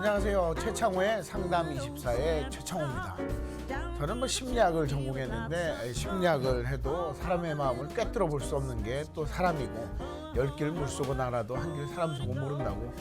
안녕하세요. 최창호의 상담 24의 최창호입니다. 저는 심리학을 전공했는데 심리학을 해도 사람의 마음을 꿰뚫어 볼 수 없는 게 또 사람이고 10길 물쏘고 날아도 한 길 사람 속은 모른다고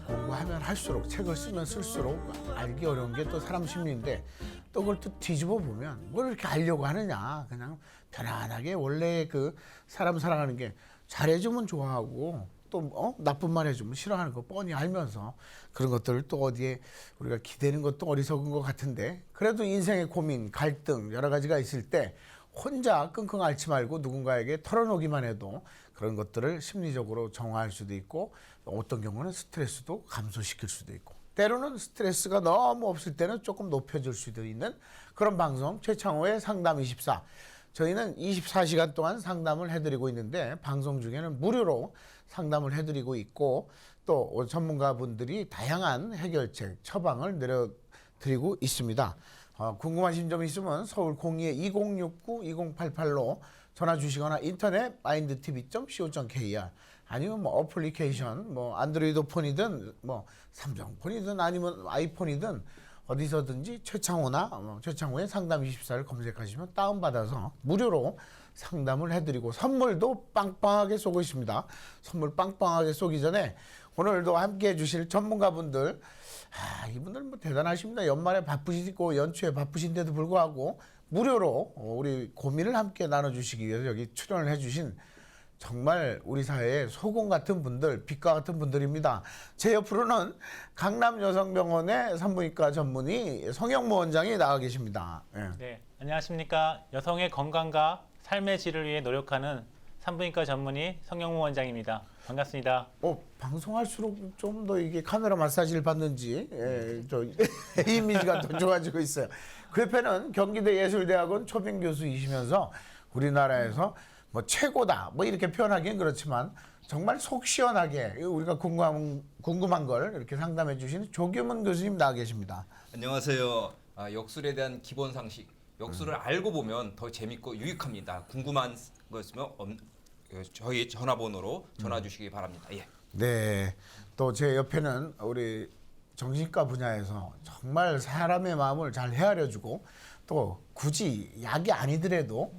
공부하면 할수록 책을 쓰면 쓸수록 알기 어려운 게 또 사람 심리인데 또 그걸 또 뒤집어 보면 뭘 이렇게 알려고 하느냐. 그냥 편안하게 원래 그 사람 사랑하는 게 잘해주면 좋아하고 또 나쁜 말 해주면 싫어하는 거 뻔히 알면서 그런 것들을 또 어디에 우리가 기대는 것도 어리석은 것 같은데 그래도 인생의 고민, 갈등 여러 가지가 있을 때 혼자 끙끙 앓지 말고 누군가에게 털어놓기만 해도 그런 것들을 심리적으로 정화할 수도 있고 어떤 경우는 스트레스도 감소시킬 수도 있고 때로는 스트레스가 너무 없을 때는 조금 높여줄 수도 있는 그런 방송 최창호의 상담 24. 저희는 24시간 동안 상담을 해드리고 있는데 방송 중에는 무료로 상담을 해드리고 있고 또 전문가분들이 다양한 해결책, 처방을 내려드리고 있습니다. 궁금하신 점 있으면 서울 02-2069-2088로 전화 주시거나 인터넷 mindtv.co.kr 아니면 어플리케이션 안드로이드 폰이든 삼성 폰이든 아니면 아이폰이든 어디서든지 최창호나 최창호의 상담 24를 검색하시면 다운받아서 무료로 상담을 해드리고 선물도 빵빵하게 쏘고 있습니다. 선물 빵빵하게 쏘기 전에 오늘도 함께해 주실 전문가분들 이분들 대단하십니다. 연말에 바쁘시고 연초에 바쁘신데도 불구하고 무료로 우리 고민을 함께 나눠주시기 위해서 여기 출연을 해주신 정말 우리 사회의 소금 같은 분들, 빛과 같은 분들입니다. 제 옆으로는 강남여성병원의 산부인과 전문의 성영모 원장이 나와 계십니다. 네, 안녕하십니까. 여성의 건강과 삶의 질을 위해 노력하는 산부인과 전문의 성영모 원장입니다. 반갑습니다. 방송할수록 좀 더 이게 카메라 마사지를 받는지 이미지가 더 좋아지고 있어요. 그 옆에는 경기대 예술대학원 초빙 교수이시면서 우리나라에서 최고다 이렇게 표현하기는 그렇지만 정말 속 시원하게 우리가 궁금한 걸 이렇게 상담해 주시는 조규문 교수님 나와 계십니다. 안녕하세요. 역술에 대한 기본 상식, 역술을 알고 보면 더 재밌고 유익합니다. 궁금한 거 있으면 저희 전화번호로 전화 주시기 바랍니다. 예. 네, 또 제 옆에는 우리 정신과 분야에서 정말 사람의 마음을 잘 헤아려주고 또 굳이 약이 아니더라도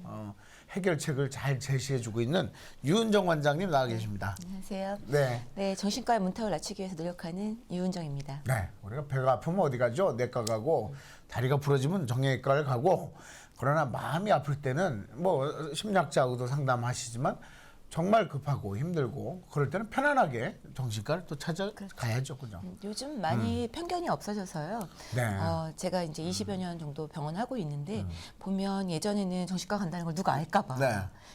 해결책을 잘 제시해주고 있는 유은정 원장님 나와 계십니다. 안녕하세요. 네. 네, 정신과의 문턱을 낮추기 위해서 노력하는 유은정입니다. 네, 우리가 배가 아프면 어디 가죠? 내과 가고 다리가 부러지면 정형외과를 가고 그러나 마음이 아플 때는 심리학자하고도 상담하시지만 정말 급하고 힘들고 그럴 때는 편안하게 정신과를 또 찾아가야죠, 그죠? 요즘 많이 편견이 없어져서요. 네. 제가 이제 20여 년 정도 병원 하고 있는데 보면 예전에는 정신과 간다는 걸 누가 알까봐 네.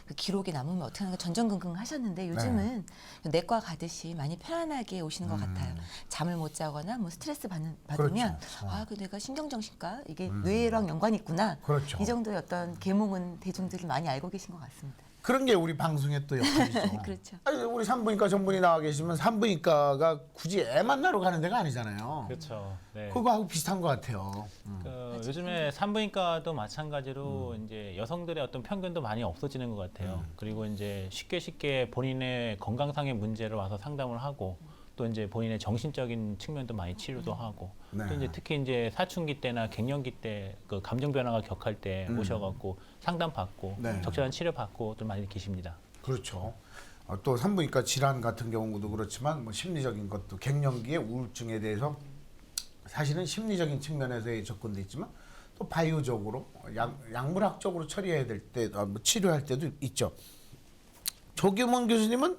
그 기록이 남으면 어떻게 하는가 전전긍긍 하셨는데 요즘은 내과 가듯이 많이 편안하게 오시는 것 같아요. 잠을 못 자거나 스트레스 받으면 그렇죠. 그 내가 신경정신과 이게 뇌랑 연관이 있구나. 그렇죠. 이 정도의 어떤 계몽은 대중들이 많이 알고 계신 것 같습니다. 그런 게 우리 방송의 또 역할이죠. 그렇죠. 우리 산부인과 전문의 나와 계시면 산부인과가 굳이 애 만나러 가는 데가 아니잖아요. 그렇죠. 네. 그거하고 비슷한 것 같아요. 요즘에 산부인과도 마찬가지로 이제 여성들의 어떤 편견도 많이 없어지는 것 같아요. 그리고 이제 쉽게 본인의 건강상의 문제를 와서 상담을 하고 또 이제 본인의 정신적인 측면도 많이 치료도 하고 네. 또 이제 특히 이제 사춘기 때나 갱년기 때 그 감정 변화가 격할 때 오셔갖고 상담 받고 네. 적절한 치료 받고 또 많이 계십니다. 그렇죠. 또 산부인과 질환 같은 경우도 그렇지만 심리적인 것도 갱년기의 우울증에 대해서 사실은 심리적인 측면에서의 접근도 있지만 또 바이오적으로 약물학적으로 처리해야 될 때 치료할 때도 있죠. 조규문 교수님은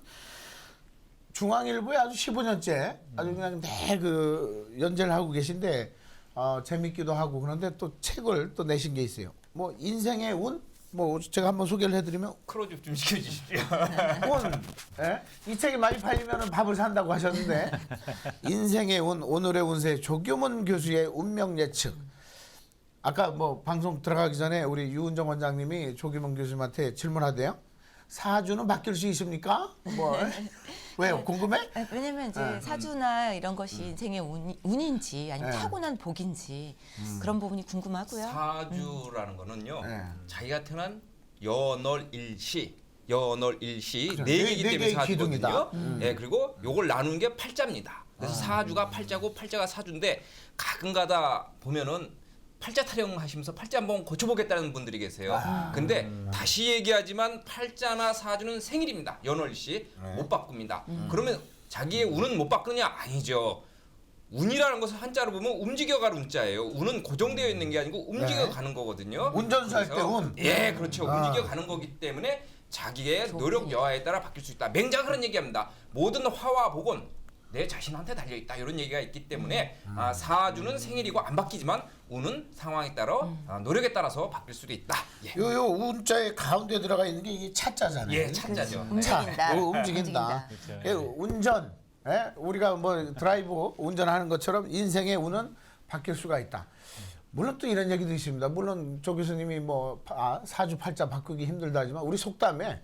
중앙일보에 아주 15년째 아주 그냥 늘 연재를 하고 계신데 재밌기도 하고 그런데 또 책을 또 내신 게 있어요. 인생의 운? 제가 한번 소개를 해드리면 크로즈 좀 시켜주십시오. 운. 예? 이 책이 많이 팔리면 밥을 산다고 하셨는데 인생의 운, 오늘의 운세 조규문 교수의 운명 예측. 아까 방송 들어가기 전에 우리 유은정 원장님이 조규문 교수님한테 질문하대요. 사주는 바뀔 수 있습니까? 왜요? 궁금해? 왜냐면 이제 사주나 이런 것이 인생의 운인지 아니면 타고난 복인지 그런 부분이 궁금하고요. 사주라는 거는요. 네. 자기가 태어난 연월일시 연월일시 그래, 네 개이기 네 때문에 개의 사주거든요. 기둥이다. 예, 그리고 요걸 나누는 게 팔자입니다. 그래서 사주가 팔자고 팔자가 사주인데 가끔가다 보면은 팔자 타령하시면서 팔자 한번 고쳐보겠다는 분들이 계세요. 근데 다시 얘기하지만 팔자나 사주는 생일입니다. 연월일시 못 바꿉니다. 그러면 자기의 운은 못 바꾸느냐? 아니죠. 운이라는 것을 한자로 보면 움직여갈 운자예요. 운은 고정되어 있는 게 아니고 움직여가는 거거든요. 운전수할 때 그래서 운. 예, 그렇죠. 움직여가는 거기 때문에 자기의 노력 여하에 따라 바뀔 수 있다. 맹자가 그런 얘기합니다. 모든 화와 복은 내 자신한테 달려 있다. 이런 얘기가 있기 때문에 사주는 생일이고 안 바뀌지만 운은 상황에 따라 노력에 따라서 바뀔 수도 있다. 예, 요 운자의 가운데 들어가 있는 게 이게 차자잖아요. 예, 찾자죠. 움직인다. 움직인다. 그렇죠. 예, 운전, 예? 우리가 뭐 드라이브 운전하는 것처럼 인생의 운은 바뀔 수가 있다. 물론 또 이런 얘기도 있습니다. 물론 조 교수님이 뭐 사주 팔자 바꾸기 힘들다 하지만 우리 속담에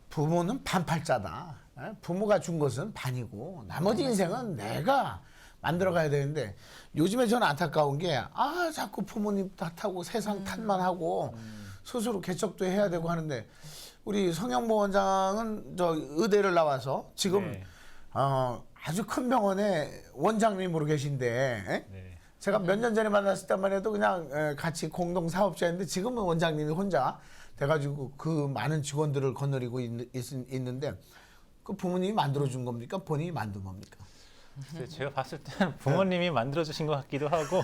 부모는 반팔자다. 예? 부모가 준 것은 반이고 나머지 인생은 내가 만들어가야 되는데 요즘에 저는 안타까운 게 자꾸 부모님 탓하고 세상 탓만 하고 스스로 개척도 해야 되고 하는데 우리 성형보 원장은 저 의대를 나와서 지금 네. 아주 큰 병원에 원장님으로 계신데 예? 네. 제가 몇 년 전에 만났을 때만 해도 그냥 같이 공동 사업자였는데 지금은 원장님이 혼자 돼가지고 그 많은 직원들을 거느리고 있는데 그 부모님이 만들어준 겁니까? 본인이 만든 겁니까? 글쎄요, 제가 봤을 때는 부모님이 만들어주신 것 같기도 하고.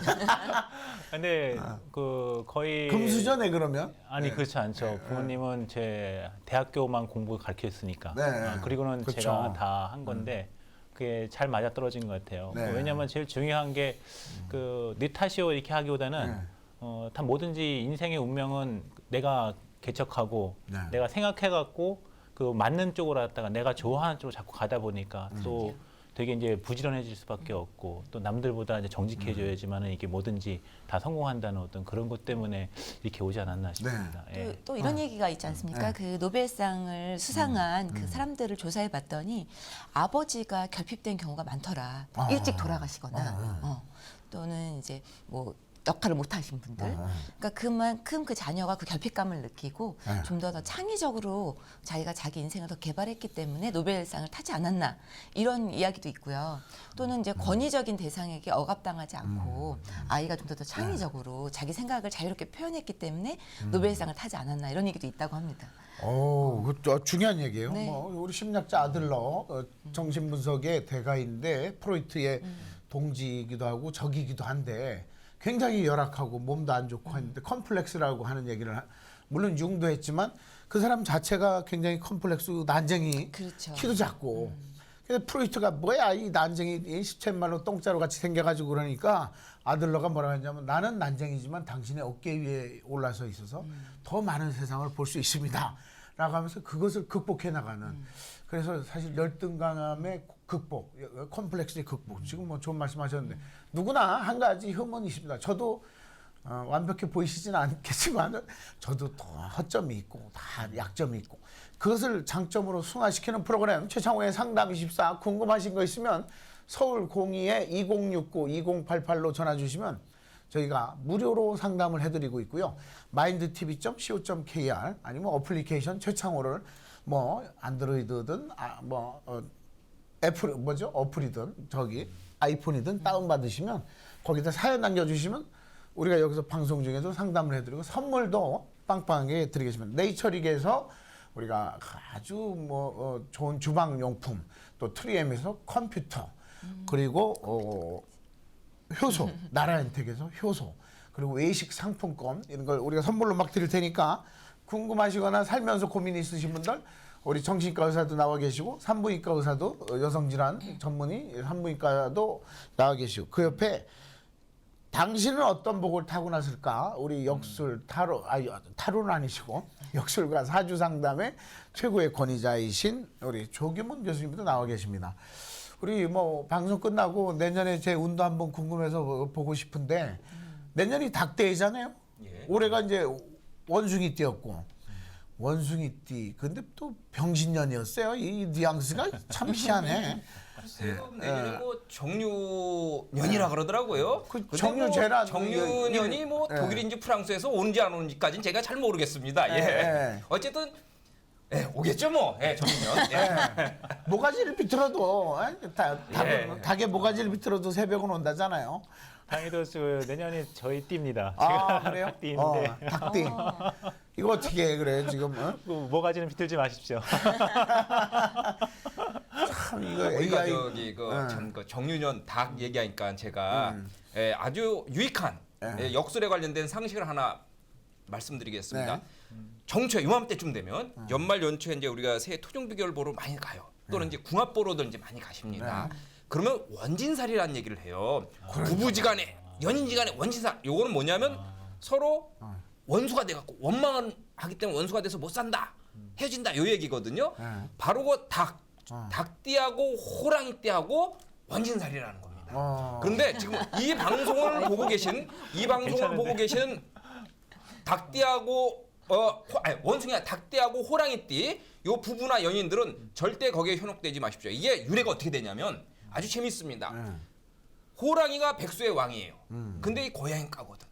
근데 그 거의 금수저네 그러면? 아니 그렇지 않죠. 부모님은 제 대학교만 공부 가르쳤으니까. 네. 그리고는 그렇죠. 제가 다 한 건데 그게 잘 맞아 떨어진 것 같아요. 네. 왜냐하면 제일 중요한 게 그 네 탓이요 이렇게 하기보다는 네. 다 뭐든지 인생의 운명은 내가 개척하고 네. 내가 생각해갖고 그 맞는 쪽으로 갔다가 내가 좋아하는 쪽으로 자꾸 가다 보니까 또 되게 이제 부지런해질 수밖에 없고 또 남들보다 이제 정직해져야지만은 이게 뭐든지 다 성공한다는 어떤 그런 것 때문에 이렇게 오지 않았나 싶습니다. 예. 또 이런 얘기가 있지 않습니까? 그 노벨상을 수상한 그 사람들을 조사해 봤더니 아버지가 결핍된 경우가 많더라. 일찍 돌아가시거나 또는 이제 뭐 역할을 못 하신 분들. 그러니까 그만큼 그 자녀가 그 결핍감을 느끼고 좀 더 창의적으로 자기가 자기 인생을 더 개발했기 때문에 노벨상을 타지 않았나 이런 이야기도 있고요. 또는 이제 권위적인 대상에게 억압당하지 않고 아이가 좀 더 창의적으로 자기 생각을 자유롭게 표현했기 때문에 노벨상을 타지 않았나 이런 얘기도 있다고 합니다. 그것도 중요한 얘기예요. 네. 뭐 우리 심리학자 아들러 정신분석의 대가인데 프로이트의 동지이기도 하고 적이기도 한데 굉장히 열악하고 몸도 안 좋고 했는데 컴플렉스라고 하는 얘기를 물론 융도 했지만 그 사람 자체가 굉장히 컴플렉스 난쟁이 그렇죠. 키도 작고 근데 프로이트가 뭐야 이 난쟁이 시쳇말로 똥자루 같이 생겨가지고 그러니까 아들러가 뭐라고 했냐면 나는 난쟁이지만 당신의 어깨 위에 올라서 있어서 더 많은 세상을 볼 수 있습니다 라고 하면서 그것을 극복해 나가는 그래서 사실 열등감의 극복, 컴플렉스의 극복 지금 뭐 좋은 말씀하셨는데 누구나 한 가지 흠은 있습니다. 저도 완벽해 보이시지는 않겠지만 저도 또 허점이 있고 다 약점이 있고 그것을 장점으로 승화시키는 프로그램 최창호의 상담24 궁금하신 거 있으면 서울 02-2069-2088로 전화 주시면 저희가 무료로 상담을 해드리고 있고요. mindtv.co.kr 아니면 어플리케이션 최창호를 뭐 안드로이드든 애플 어플이든 저기 아이폰이든 다운받으시면 거기다 사연 남겨주시면 우리가 여기서 방송 중에도 상담을 해드리고 선물도 빵빵하게 드리겠습니다. 네이처릭에서 우리가 아주 좋은 주방용품 또 트리엠에서 컴퓨터 그리고 효소 나라엔텍에서 효소 그리고 외식 상품권 이런 걸 우리가 선물로 막 드릴 테니까 궁금하시거나 살면서 고민 있으신 분들 우리 정신과 의사도 나와 계시고 산부인과 의사도 여성질환 전문의 산부인과도 나와 계시고 그 옆에 당신은 어떤 복을 타고났을까? 우리 역술 타로는 아니시고 역술과 사주 상담의 최고의 권위자이신 우리 조규문 교수님도 나와 계십니다. 우리 뭐 방송 끝나고 내년에 제 운도 한번 궁금해서 보고 싶은데 내년이 닭대이잖아요. 예. 올해가 이제 원숭이띠였고 원숭이띠 근데 또 병신년이었어요. 이 뉘앙스가 참 희한해. 글쎄요, 내년에 뭐 정유년이라 그러더라고요. 그 근데 정유재란 정유년이 뭐 독일인지 프랑스에서 오는지 안 오는지까지는 제가 잘 모르겠습니다. 예. 예. 어쨌든 예, 오겠죠 뭐. 예, 정리면. 예. 예. 모가지를 비틀어도 닭의 모가지를 비틀어도 새벽은 온다잖아요. 다행히도 내년에 저희 띠입니다. 아 제가 그래요? 닭띠인데 닭띠. 이거 어떻게 해 그래 지금? 그 모가지는 비틀지 마십시오. 참 이거 우리가 AI. 저기 그 정유년 닭 얘기하니까 제가 아주 유익한 역술에 관련된 상식을 하나 말씀드리겠습니다. 네. 정초에 이맘때쯤 되면 연말 연초에 이제 우리가 새해 토종 비결 보러 많이 가요. 또는 이제 궁합 보러들 이제 많이 가십니다. 그러면 원진살이라는 얘기를 해요. 부부지간에 연인지간에 원진살. 요거는 뭐냐면 서로 원수가 돼갖고 원망을 하기 때문에 원수가 돼서 못 산다. 헤어진다. 요 얘기거든요. 바로 그 닭띠하고 호랑이띠하고 원진살이라는 겁니다. 그런데 지금 이 방송을 보고 계신 닭띠하고 원숭이야 닭띠하고 호랑이띠 요 부부나 연인들은 절대 거기에 현혹되지 마십시오. 이게 유래가 어떻게 되냐면 아주 재밌습니다. 호랑이가 백수의 왕이에요. 근데 이 고양이과거든.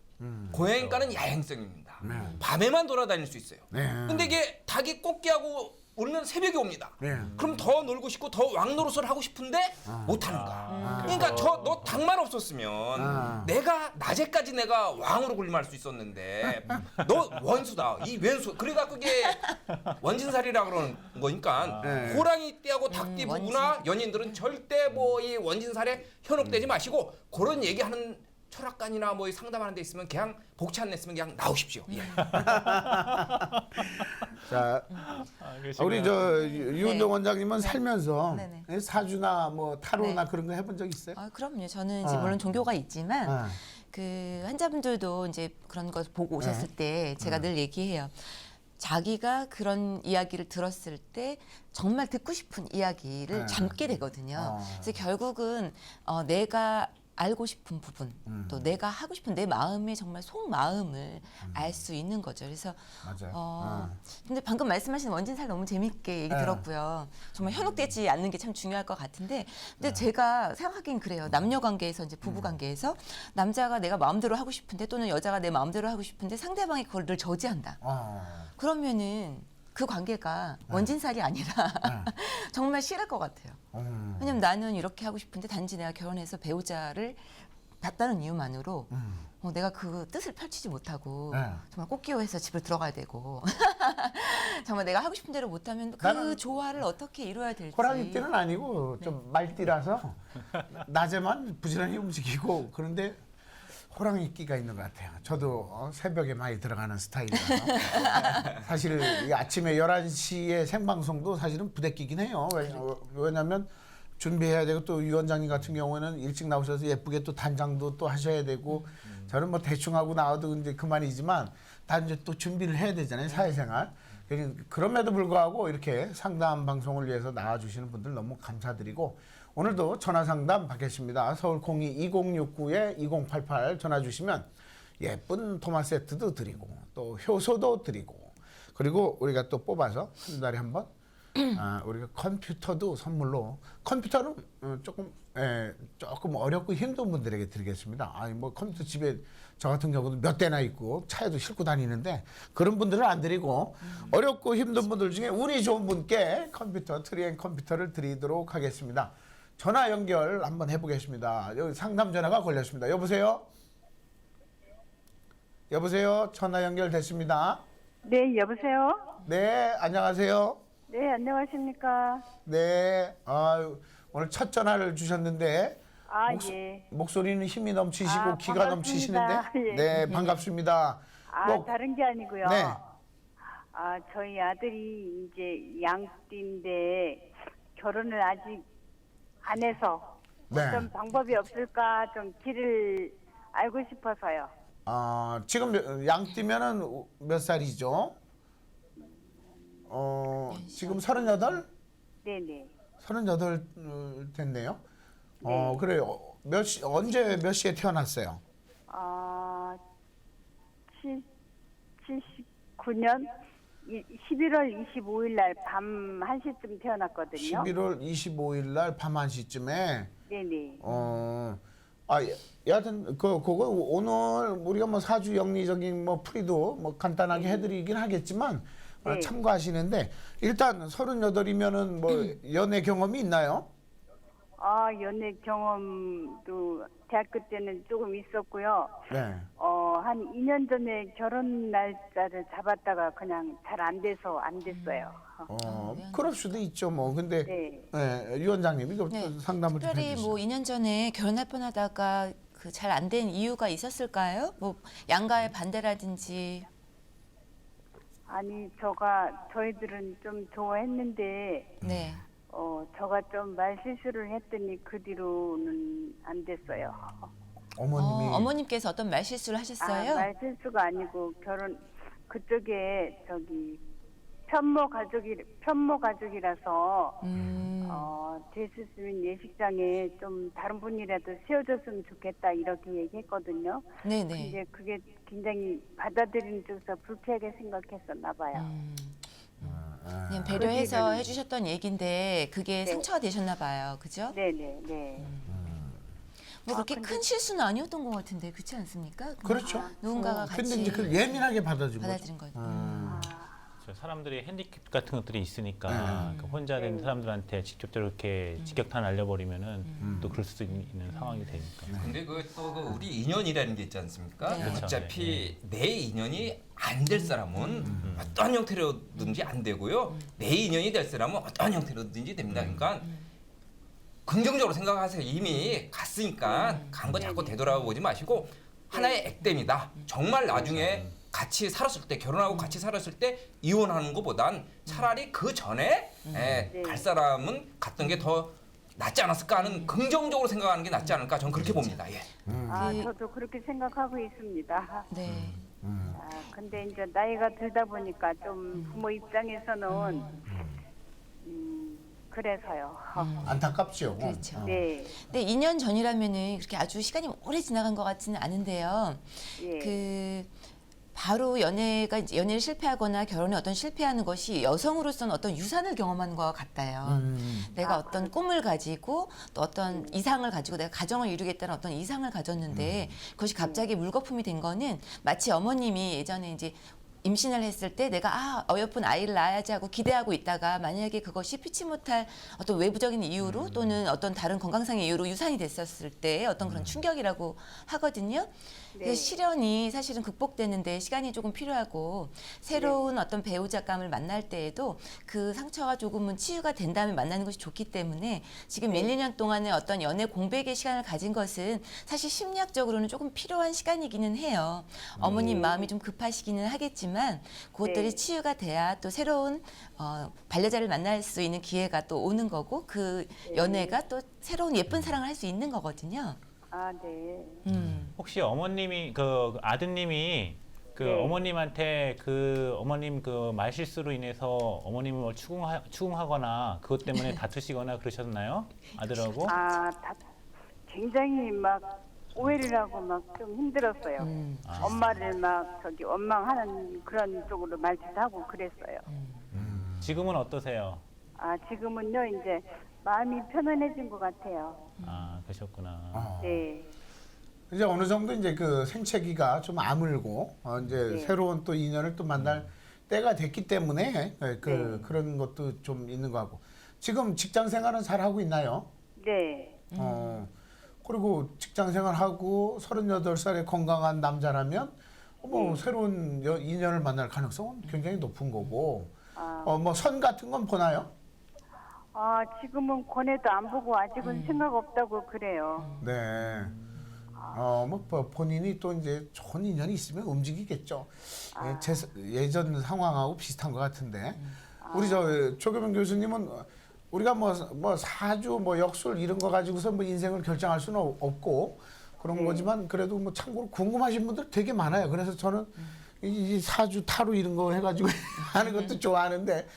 고양이과는 야행성입니다. 밤에만 돌아다닐 수 있어요. 근데 이게 닭이 꽃게하고 우리는 새벽에 옵니다. 그럼 더 놀고 싶고 더 왕노릇을 하고 싶은데 못 하는 거야. 그러니까 너 닭만 없었으면 내가 낮에까지 내가 왕으로 군림할 수 있었는데 너 원수다. 이 왼수. 그러니까 그게 원진살이라 그러는 거니까 호랑이 띠하고 닭띠 부부나 연인들은 절대 뭐 이 원진살에 현혹되지 마시고 그런 얘기하는 철학관이나 뭐 상담하는 데 있으면 그냥 복치 안 냈으면 그냥 나오십시오. 예. 자, 우리 저 유은정 원장님은 살면서 네네. 사주나 뭐 타로나 네. 그런 거 해본 적 있어요? 그럼요. 저는 이제 물론 종교가 있지만 어. 그 환자분들도 이제 그런 걸 보고 오셨을 때 제가 늘 얘기해요. 자기가 그런 이야기를 들었을 때 정말 듣고 싶은 이야기를 담게 되거든요. 그래서 결국은 내가 알고 싶은 부분, 또 내가 하고 싶은 내 마음의 정말 속마음을 알 수 있는 거죠. 그래서 맞아요. 근데 방금 말씀하신 원진살 너무 재밌게 얘기 들었고요. 정말 현혹되지 않는 게 참 중요할 것 같은데, 근데 제가 생각하기엔 그래요. 남녀 관계에서 이제 부부 관계에서 남자가 내가 마음대로 하고 싶은데 또는 여자가 내 마음대로 하고 싶은데 상대방이 그걸 늘 저지한다. 그러면은 그 관계가 원진살이 아니라 정말 싫을 것 같아요. 왜냐면 나는 이렇게 하고 싶은데 단지 내가 결혼해서 배우자를 봤다는 이유만으로 내가 그 뜻을 펼치지 못하고 정말 꽃기호해서 집을 들어가야 되고 정말 내가 하고 싶은 대로 못하면 그 조화를 어떻게 이루어야 될지. 호랑이띠는 아니고 좀 말띠라서 낮에만 부지런히 움직이고 그런데 호랑이끼가 있는 것 같아요. 저도 새벽에 많이 들어가는 스타일이라서 사실 이 아침에 11시에 생방송도 사실은 부대끼긴 해요. 왜냐하면 준비해야 되고 또 위원장님 같은 경우에는 일찍 나오셔서 예쁘게 또 단장도 또 하셔야 되고 저는 뭐 대충 하고 나와도 이제 그만이지만 다 이제 또 준비를 해야 되잖아요. 사회생활. 그럼에도 불구하고 이렇게 상담 방송을 위해서 나와주시는 분들 너무 감사드리고 오늘도 전화상담 받겠습니다. 서울 02-2069-2088 전화 주시면 예쁜 토마 세트도 드리고 또 효소도 드리고 그리고 우리가 또 뽑아서 한 달에 한 번 우리가 컴퓨터도 선물로 컴퓨터는 조금 어렵고 힘든 분들에게 드리겠습니다. 아니 뭐 컴퓨터 집에 저 같은 경우도 몇 대나 있고 차에도 싣고 다니는데 그런 분들은 안 드리고 어렵고 힘든 분들 중에 운이 좋은 분께 컴퓨터 트리엔 컴퓨터를 드리도록 하겠습니다. 전화 연결 한번 해보겠습니다. 여기 상담 전화가 걸렸습니다. 여보세요? 여보세요? 전화 연결됐습니다. 네, 여보세요? 네, 안녕하세요. 네, 안녕하십니까? 네, 오늘 첫 전화를 주셨는데 예. 목소리는 힘이 넘치시고 기가 반갑습니다. 넘치시는데 예. 네, 반갑습니다. 다른 게 아니고요. 네. 저희 아들이 이제 양띠인데 결혼을 아직 안 해서 네. 어떤 방법이 없을까 좀 길을 알고 싶어서요. 지금 양띠면은 몇 살이죠? 지금 38? 네네. 38 됐네요. 네. 그래요. 언제 몇 시에 태어났어요? 79년 11월 25일 날 밤 1시쯤 태어났거든요. 11월 25일 날 밤 1시쯤에 네네. 여하튼 그거 오늘 우리가 뭐 사주 영리적인 뭐 풀이도 뭐 간단하게 해드리긴 하겠지만 네. 참고하시는데 일단 38이면은 뭐 연애 경험이 있나요? 연애 경험도 대학교 때는 조금 있었고요. 네. 한 2년 전에 결혼 날짜를 잡았다가 그냥 잘 안 돼서 안 됐어요. 그럴 수도 있죠, 뭐. 근데 네. 위원장님이 좀 네. 상담을 좀 특별히 해주세요. 뭐 2년 전에 결혼할 뻔하다가 그 잘 안 된 이유가 있었을까요? 뭐 양가의 반대라든지. 아니 저희들은 좀 좋아했는데 네. 저가 좀 말실수를 했더니 그 뒤로는 안 됐어요. 어머님이 어머님께서 어떤 말실수를 하셨어요? 말실수가 아니고 그쪽에 편모 가족이라서 됐었으면 예식장에 좀 다른 분이라도 세워줬으면 좋겠다 이렇게 얘기했거든요. 네네. 근데 그게 굉장히 받아들이는 쪽에서 불쾌하게 생각했었나 봐요. 그냥 배려해서 그 해주셨던 얘기인데 그게 네. 상처가 되셨나 봐요. 그죠? 네네. 뭐 그렇게 큰 실수는 아니었던 것 같은데 그렇지 않습니까? 그렇죠. 누군가가 근데 같이 이제 그 예민하게 받아준 거죠. 받아들인 거죠. 그렇죠. 사람들이 핸디캡 같은 것들이 있으니까 그 혼자 된 사람들한테 직접적으로 이렇게 직격탄 날려버리면은 또 그럴 수 있는 상황이 되니까. 근데 우리 인연이라는 게 있지 않습니까? 네. 그렇죠. 어차피 내 인연이 안 될 사람은 어떠한 형태로든지 안 되고요. 내 인연이 될 사람은 어떠한 형태로든지 됩니다. 그러니까 긍정적으로 생각하세요. 이미 갔으니까 간 거 자꾸 되돌아보지 마시고 하나의 액땜이다. 정말 나중에 같이 살았을 때 결혼하고 같이 살았을 때 이혼하는 것보단 차라리 그 전에 갈 사람은 갔던 게 더 낫지 않았을까 하는 긍정적으로 생각하는 게 낫지 않을까 저는 그렇게 봅니다. 예. 저도 그렇게 생각하고 있습니다. 네. 근데 이제 나이가 들다 보니까 좀 부모 입장에서는 그래서요. 안타깝죠. 그렇죠. 네. 근데 2년 전이라면은 그렇게 아주 시간이 오래 지나간 것 같지는 않은데요. 예. 그 바로 연애를 실패하거나 결혼에 어떤 실패하는 것이 여성으로서는 어떤 유산을 경험하는 것 같아요. 내가 어떤 꿈을 가지고 또 어떤 이상을 가지고 내가 가정을 이루겠다는 어떤 이상을 가졌는데 그것이 갑자기 물거품이 된 거는 마치 어머님이 예전에 이제 임신을 했을 때 내가 어여쁜 아이를 낳아야지 하고 기대하고 있다가 만약에 그것이 피치 못할 어떤 외부적인 이유로 또는 어떤 다른 건강상의 이유로 유산이 됐었을 때 어떤 그런 충격이라고 하거든요. 그래서 시련이 사실은 극복되는데 시간이 조금 필요하고 새로운 어떤 배우자감을 만날 때에도 그 상처가 조금은 치유가 된 다음에 만나는 것이 좋기 때문에 지금 1, 2년 동안의 어떤 연애 공백의 시간을 가진 것은 사실 심리학적으로는 조금 필요한 시간이기는 해요. 어머님 마음이 좀 급하시기는 하겠지만 그것들이 치유가 돼야 또 새로운 반려자를 만날 수 있는 기회가 또 오는 거고 그 연애가 또 새로운 예쁜 사랑을 할 수 있는 거거든요. 네. 혹시 어머님이 그 아드님이 그 네. 어머님한테 그 어머님 그 말실수로 인해서 어머님을 뭐 추궁하거나 그것 때문에 다투시거나 그러셨나요? 아들하고? 굉장히 막 오해를 하고 막 좀 힘들었어요. 엄마를 막 원망하는 그런 쪽으로 말짓하고 그랬어요. 지금은 어떠세요? 지금은요 이제 마음이 편안해진 것 같아요. 그러셨구나. 네. 이제 어느 정도 이제 그 생채기가 좀 아물고 이제 새로운 또 인연을 또 만날 때가 됐기 때문에 그런 것도 좀 있는 것 같고 지금 직장 생활은 잘 하고 있나요? 네. 그리고 직장 생활하고 38살의 건강한 남자라면 새로운 인연을 만날 가능성은 굉장히 높은 거고 뭐 선 같은 건 보나요? 지금은 권해도 안 보고 아직은 생각 없다고 그래요. 네. 본인이 또 이제 좋은 인연이 있으면 움직이겠죠. 예전 상황하고 비슷한 것 같은데. 우리 조교명 교수님은 우리가 뭐 사주, 뭐 역술 이런 거 가지고서 뭐 인생을 결정할 수는 없고 그런 거지만 그래도 뭐 참고로 궁금하신 분들 되게 많아요. 그래서 저는 이 사주, 타로 이런 거 해가지고 하는 것도 좋아하는데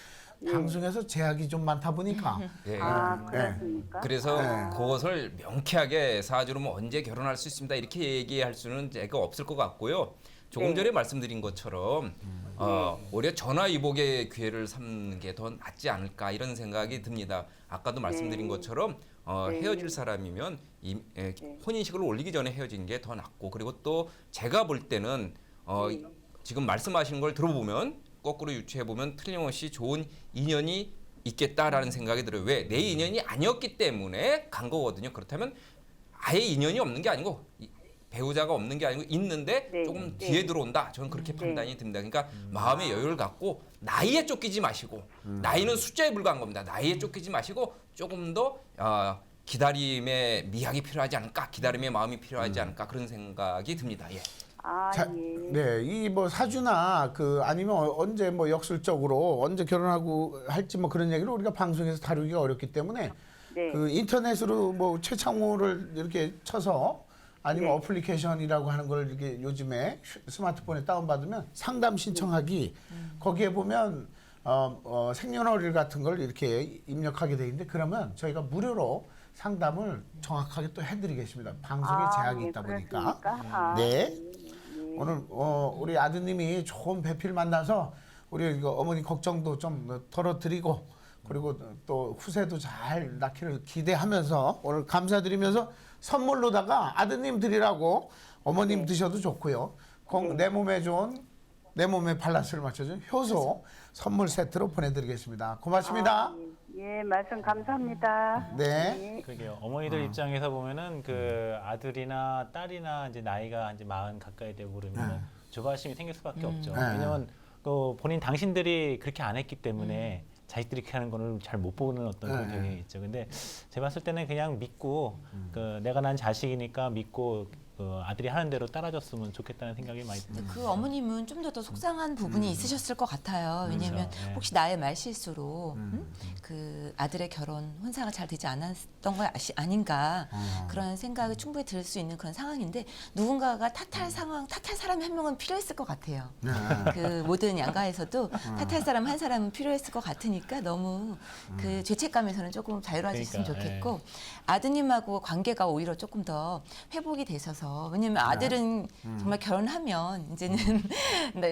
방송에서 제약이 좀 많다 보니까. 그렇습니까? 그래서 그것을 명쾌하게 사주로 뭐 언제 결혼할 수 있습니다 이렇게 얘기할 수는 제가 없을 것 같고요. 조금 전에 말씀드린 것처럼 오히려 전화위복의 기회를 삼는 게 더 낫지 않을까 이런 생각이 듭니다. 아까도 말씀드린 것처럼 헤어질 사람이면 혼인식을 올리기 전에 헤어진 게 더 낫고 그리고 또 제가 볼 때는 지금 말씀하시는 걸 들어보면 거꾸로 유추해 보면 틀림없이 좋은 인연이 있겠다라는 생각이 들어요. 왜? 내 인연이 아니었기 때문에 간 거거든요. 그렇다면 아예 인연이 없는 게 아니고 배우자가 없는 게 아니고 있는데 네, 조금 네. 뒤에 들어온다. 저는 그렇게 네. 판단이 듭니다. 그러니까 마음의 여유를 갖고 나이에 쫓기지 마시고 나이는 숫자에 불과한 겁니다. 나이에 쫓기지 마시고 조금 더 기다림의 미학이 필요하지 않을까, 기다림의 마음이 필요하지 않을까 그런 생각이 듭니다. 예. 아, 자, 예. 네, 이 뭐 사주나 아니면 언제 뭐 역술적으로 언제 결혼하고 할지 뭐 그런 얘기를 우리가 방송에서 다루기가 어렵기 때문에 네. 인터넷으로 뭐 최창호를 이렇게 쳐서 아니면 네. 어플리케이션이라고 하는 걸 이렇게 요즘에 스마트폰에 다운받으면 상담 신청하기 거기에 보면 생년월일 같은 걸 이렇게 입력하게 돼 있는데 그러면 저희가 무료로 상담을 정확하게 또 해드리겠습니다. 방송에 제약이 예, 있다 보니까. 그렇습니까? 아, 네. 오늘 우리 아드님이 좋은 배필 만나서 우리 이거 어머니 걱정도 좀 덜어드리고 그리고 또 후세도 잘 낳기를 기대하면서 오늘 감사드리면서 선물로다가 아드님 드리라고 어머님 드셔도 좋고요. 내 몸에 좋은 내 몸에 발란스를 맞춰준 효소 선물 세트로 보내드리겠습니다. 고맙습니다. 예, 말씀 감사합니다. 네. 그러게요. 어머니들 입장에서 보면은 그 아들이나 딸이나 이제 나이가 이제 40 가까이 되고 그러면 조바심이 생길 수밖에 없죠. 네. 왜냐면 그 본인 당신들이 그렇게 안 했기 때문에 자식들이 그렇게 하는 거를 잘 못 보는 어떤 그런 경향이 있죠. 근데 제가 봤을 때는 그냥 믿고 내가 난 자식이니까 믿고 아들이 하는 대로 따라줬으면 좋겠다는 생각이 많이 듭니다. 그 어머님은 좀 더 속상한 부분이 있으셨을 것 같아요. 왜냐하면 그렇죠. 네. 혹시 나의 말실수로 그 아들의 결혼 혼사가 잘 되지 않았던 거 아닌가 그런 생각이 충분히 들 수 있는 그런 상황인데 누군가가 탓할 사람이 한 명은 필요했을 것 같아요. 네. 그 모든 양가에서도 탓할 사람 한 사람은 필요했을 것 같으니까 너무 그 죄책감에서는 조금 자유로워졌으면 그러니까, 좋겠고 아드님하고 관계가 오히려 조금 더 회복이 되셔서 왜냐면 아들은 정말 결혼하면 이제는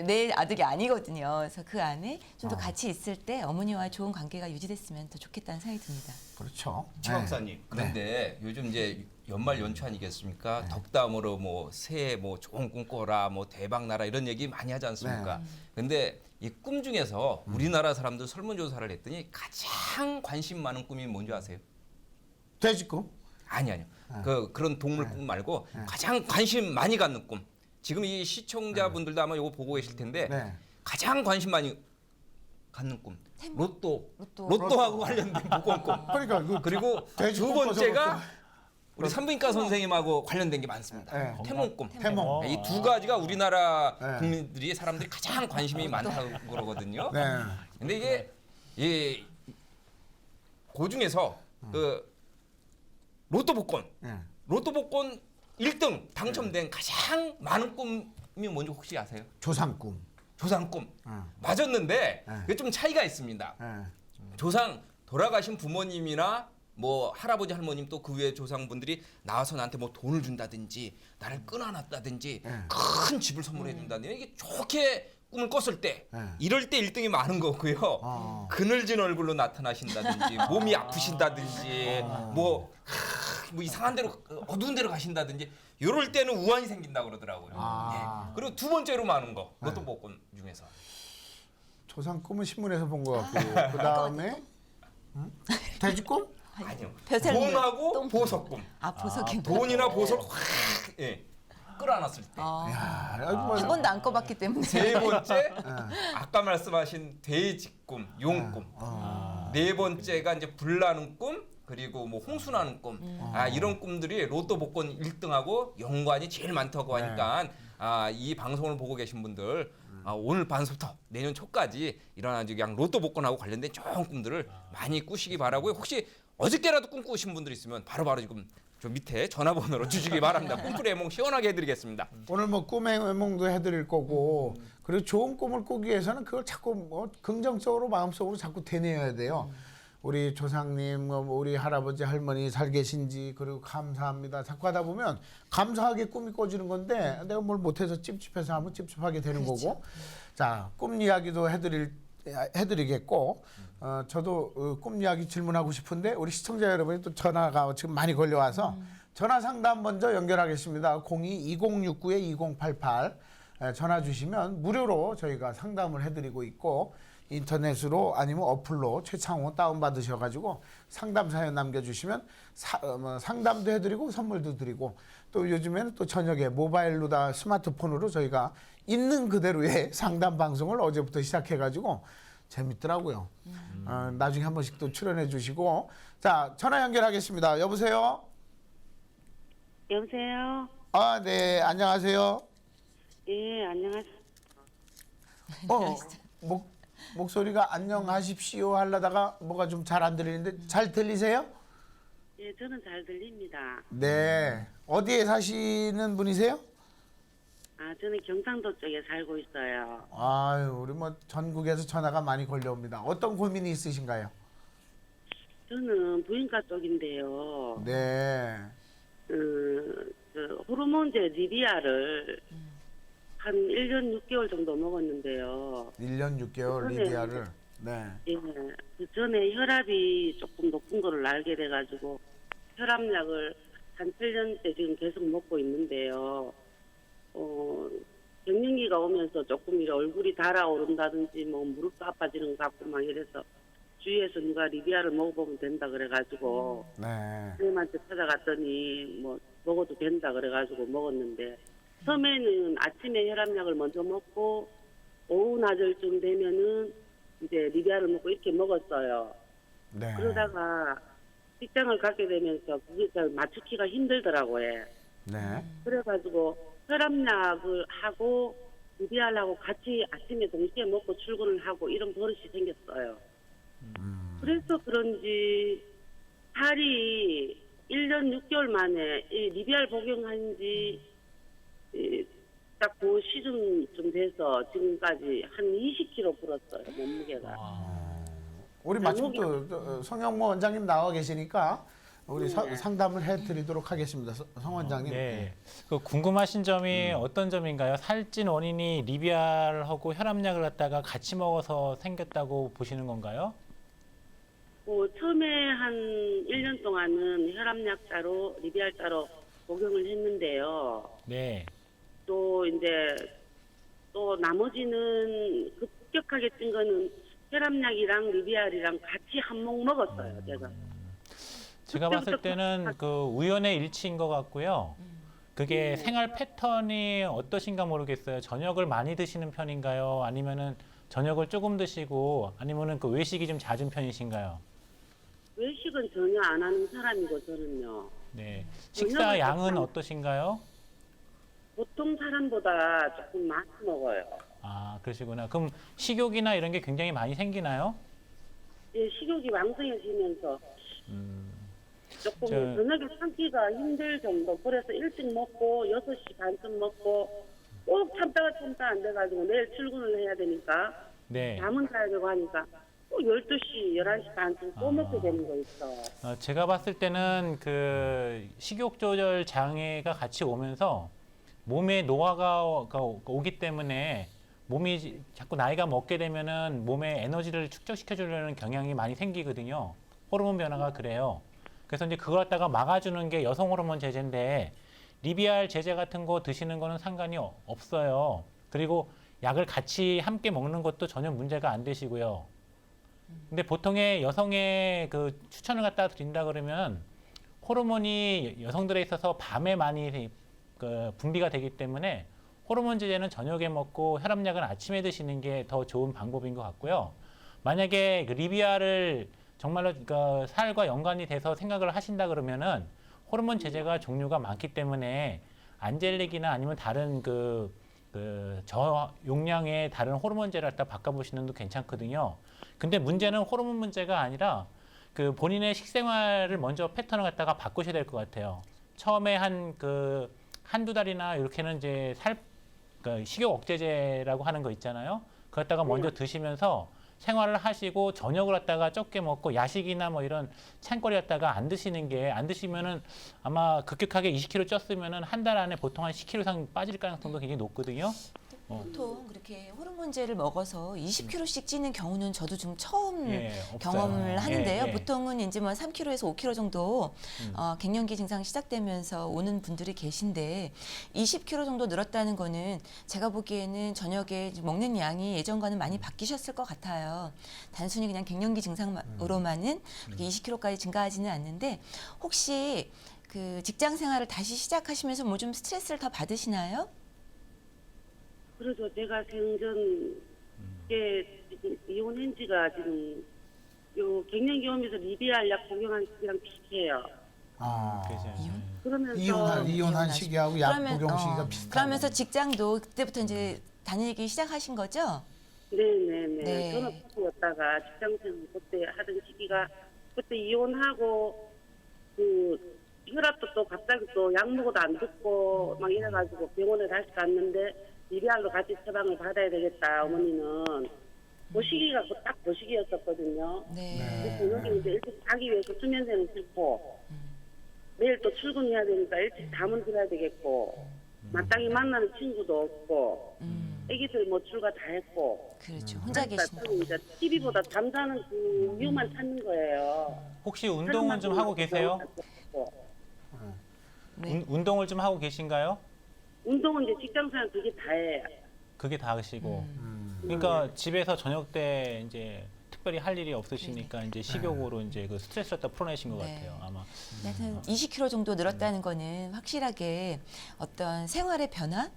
내 아들이 아니거든요. 그래서 그 안에 좀 더 같이 있을 때 어머니와의 좋은 관계가 유지됐으면 더 좋겠다는 생각이 듭니다. 그렇죠. 최 박사님. 그런데 요즘 이제 연말 연초 아니겠습니까? 덕담으로 뭐 새해 뭐 좋은 꿈 꿔라, 뭐 대박 나라 이런 얘기 많이 하지 않습니까? 근데 이 꿈 중에서 우리나라 사람들 설문조사를 했더니 가장 관심 많은 꿈이 뭔지 아세요? 돼지꿈? 아니요. 그런 동물 꿈 말고 가장 관심 많이 갖는 꿈. 지금 이 시청자분들도 아마 이거 보고 계실 텐데 네. 가장 관심 많이 갖는 꿈. 로또. 로또하고 관련된 무거운 꿈. 그러니까 그리고 돼지 두 꿈 번째가 꿔서 우리 산부인과 선생님하고 관련된 게 많습니다. 네. 태몽꿈. 태몽. 이 두 가지가 우리나라 네. 국민들이 사람들이 가장 관심이 많다고 그러거든요. 네. 근데 이게 그 중에서 그 로또 복권, 네. 로또 복권 1등 당첨된 가장 많은 꿈이 뭔지 혹시 아세요? 조상꿈. 조상 꿈. 어. 맞았는데 네. 이게 좀 차이가 있습니다. 네. 조상 돌아가신 부모님이나 뭐 할아버지 할머님 또 그 외 조상분들이 나와서 나한테 뭐 돈을 준다든지 나를 끊어놨다든지 큰 집을 선물해 준다든지 이게 좋게 꿈을 꿨을 때 이럴 때 1등이 많은 거고요. 그늘진 얼굴로 나타나신다든지 몸이 아프신다든지 뭐 이상한 데로 어두운 데로 가신다든지 이럴 때는 우환이 생긴다 그러더라고요. 예. 그리고 두 번째로 많은 거 로또 복권 중에서 조상꿈은 신문에서 본 것 같고 그 다음에 돼지꿈? 아니요. 벼슬 돈하고 똥. 보석꿈. 보석이 돈이나 보석을 확 끌어안았을 때. 야, 아주 뭐 한 번도 안 꺼봤기 때문에 세 번째 아까 말씀하신 돼지꿈, 용꿈. 네 번째가 이제 불나는 꿈 그리고 뭐 홍수나는 꿈. 이런 꿈들이 로또 복권 1등하고 연관이 제일 많다고 하니까 이 방송을 보고 계신 분들 오늘 밤부터 내년 초까지 이런 아주 그냥 로또 복권하고 관련된 좋은 꿈들을 많이 꾸시기 바라고요. 혹시 어저께라도 꿈꾸신 분들 있으면 바로바로 지금 저 밑에 전화번호로 주시기 바랍니다. 꿈풀이 해몽 시원하게 해드리겠습니다. 오늘 뭐 꿈의 해몽도 해드릴 거고 그리고 좋은 꿈을 꾸기 위해서는 그걸 자꾸 뭐 긍정적으로 마음속으로 자꾸 되뇌어야 돼요. 우리 조상님, 우리 할아버지 할머니 잘 계신지 그리고 감사합니다. 자꾸 하다 보면 감사하게 꿈이 꿔지는 건데 내가 뭘 못해서 찝찝해서 하면 찝찝하게 되는 거고. 자, 꿈 이야기도 해드리겠고 저도 꿈 이야기 질문하고 싶은데 우리 시청자 여러분이 또 전화가 지금 많이 걸려와서 전화 상담 먼저 연결하겠습니다. 02-2069-2088 전화 주시면 무료로 저희가 상담을 해드리고 있고 인터넷으로 아니면 어플로 최창호 다운받으셔가지고 상담 사연 남겨주시면 상담도 해드리고 선물도 드리고 또 요즘에는 또 저녁에 모바일로 다 스마트폰으로 저희가 있는 그대로의 상담 방송을 어제부터 시작해가지고 재밌더라고요. 나중에 한 번씩 또 출연해 주시고 자 전화 연결하겠습니다. 여보세요? 여보세요? 아, 네, 안녕하세요. 예, 안녕하세요. 목소리가 안녕하십시오 하려다가 뭐가 좀 잘 안 들리는데 잘 들리세요? 예, 저는 잘 들립니다. 네. 어디에 사시는 분이세요? 아, 저는 경상도 쪽에 살고 있어요. 아유, 우리 뭐 전국에서 전화가 많이 걸려옵니다. 어떤 고민이 있으신가요? 저는 부인과 쪽인데요. 네. 그 호르몬제 리비아를 한 1년 6개월 정도 먹었는데요. 1년 6개월 네. 리디아를. 네. 예, 그 전에 혈압이 조금 높은 거를 알게 돼가지고 혈압약을 한 7년째 지금 계속 먹고 있는데요. 갱년기가 오면서 조금 이렇게 얼굴이 달아오른다든지 뭐 무릎도 아파지는 것 같고 막 이래서 주위에서 누가 리비아를 먹어보면 된다 그래가지고 네. 선생님한테 찾아갔더니 뭐 먹어도 된다 그래가지고 먹었는데 처음에는 아침에 혈압약을 먼저 먹고 오후 낮을쯤 되면은 이제 리비아를 먹고 이렇게 먹었어요. 네. 그러다가 직장을 갖게 되면서 그게 잘 맞추기가 힘들더라고요. 네. 그래가지고 혈압약을 하고 리비아하고 같이 아침에 동시에 먹고 출근을 하고 이런 버릇이 생겼어요. 그래서 그런지 살이 1년 6개월 만에 이 리비알 복용한 지 딱 그 시즌쯤 돼서 지금까지 한 20kg 불었어요, 몸무게가. 우리 마침 또 성형모 원장님 나와 계시니까 우리 상담을 해드리도록 하겠습니다. 성 원장님. 네. 그 궁금하신 점이 어떤 점인가요? 살찐 원인이 리비알하고 혈압약을 갖다가 같이 먹어서 생겼다고 보시는 건가요? 처음에 한 1년 동안은 혈압약자로 리비알자로 복용을 했는데요. 네. 또 이제 또 나머지는 급격하게 찐 거는 혈압약이랑 리비알이랑 같이 한 몫 먹었어요, 제가 봤을 때는 그 우연의 일치인 것 같고요. 그게 생활 패턴이 어떠신가 모르겠어요. 저녁을 많이 드시는 편인가요? 아니면은 저녁을 조금 드시고 아니면은 그 외식이 좀 잦은 편이신가요? 외식은 전혀 안 하는 사람이고 저는요. 네. 식사 양은 어떠신가요? 보통 사람보다 조금 많이 먹어요. 아, 그러시구나. 그럼 식욕이나 이런 게 굉장히 많이 생기나요? 예, 식욕이 왕성해지면서 조금 저- 저녁에 참기가 힘들 정도. 그래서 일찍 먹고 6시 반쯤 먹고 꼭 참다가 안 돼가지고 내일 출근을 해야 되니까 네. 잠은 자야 되고 하니까 꼭 12시, 11시 반쯤 또 먹게 되는 거 있어. 제가 봤을 때는 그 식욕 조절 장애가 같이 오면서 몸에 노화가 오기 때문에 몸이 자꾸 나이가 먹게 되면은 몸에 에너지를 축적시켜 주려는 경향이 많이 생기거든요. 호르몬 변화가 그래요. 그래서 이제 그걸 갖다가 막아주는 게 여성 호르몬 제제인데 리비알 제제 같은 거 드시는 거는 상관이 없어요. 그리고 약을 같이 함께 먹는 것도 전혀 문제가 안 되시고요. 근데 보통의 여성의 그 추천을 갖다 드린다 그러면 호르몬이 여성들에 있어서 밤에 많이 그 분비가 되기 때문에 호르몬 제제는 저녁에 먹고 혈압약은 아침에 드시는 게 더 좋은 방법인 것 같고요. 만약에 그 리비아를 정말로 그 살과 연관이 돼서 생각을 하신다 그러면은 호르몬 제제가 종류가 많기 때문에 안젤릭이나 아니면 다른 그 저용량의 다른 호르몬제를 갖다 바꿔보시는 것도 괜찮거든요. 근데 문제는 호르몬 문제가 아니라 그 본인의 식생활을 먼저 패턴을 갖다가 바꾸셔야 될 것 같아요. 처음에 한두 달이나 이렇게는 이제 식욕 억제제라고 하는 거 있잖아요. 그거 갖다가 먼저 드시면서 생활을 하시고 저녁을 갖다가 적게 먹고 야식이나 뭐 이런 찬거리 갖다가 안 드시면은 아마 급격하게 20kg 쪘으면은 한 달 안에 보통 한 10kg 이상 빠질 가능성도 굉장히 높거든요. 보통 그렇게 호르몬제를 먹어서 20kg씩 찌는 경우는 저도 좀 처음 예, 없어요. 경험을 하는데요. 예, 예. 보통은 이제 뭐 3kg에서 5kg 정도 갱년기 증상 시작되면서 오는 분들이 계신데 20kg 정도 늘었다는 거는 제가 보기에는 저녁에 먹는 양이 예전과는 많이 바뀌셨을 것 같아요. 단순히 그냥 갱년기 증상으로만은 20kg까지 증가하지는 않는데 혹시 그 직장 생활을 다시 시작하시면서 뭐 좀 스트레스를 더 받으시나요? 그래서 제가 생전 게 지금 이혼한 지가 지금 요 갱년기 오면서 리비알 약 복용한 시기랑 비슷해요. 그래서 그러면서 이혼한 시기하고 약 그러면, 복용 시기가 비슷하고. 그러면서 직장도 그때부터 이제 다니기 시작하신 거죠? 네네네. 네. 저는 부부였다가 직장생활 그때 하던 시기가 그때 이혼하고 그 혈압도 또 갑자기 또 약 먹어도 안 듣고 막 이래가지고 병원에 다시 갔는데 리비알로 같이 처방을 받아야 되겠다 어머니는 그 시기가 딱 그 시기였었거든요. 네. 그래서 여기 이제 일찍 자기 위해서 수면제는 싫고 매일 또 출근해야 되니까 일찍 잠은 들어야 되겠고 마땅히 만나는 친구도 없고 애기들 뭐 출가 다 했고 그렇죠. 혼자 계신 거. 이제 TV보다 잠자는 그 이유만 찾는 거예요. 혹시 운동은 좀 하고 계세요? 네. 운동을 좀 하고 계신가요? 운동은 이제 직장생활 그게 다예요. 그게 다 하시고. 그러니까 집에서 저녁 때 이제 특별히 할 일이 없으시니까 이제 식욕으로 이제 그 스트레스를 다 풀어내신 것 네. 같아요. 아마. 하여튼 20kg 정도 늘었다는 거는 확실하게 어떤 생활의 변화,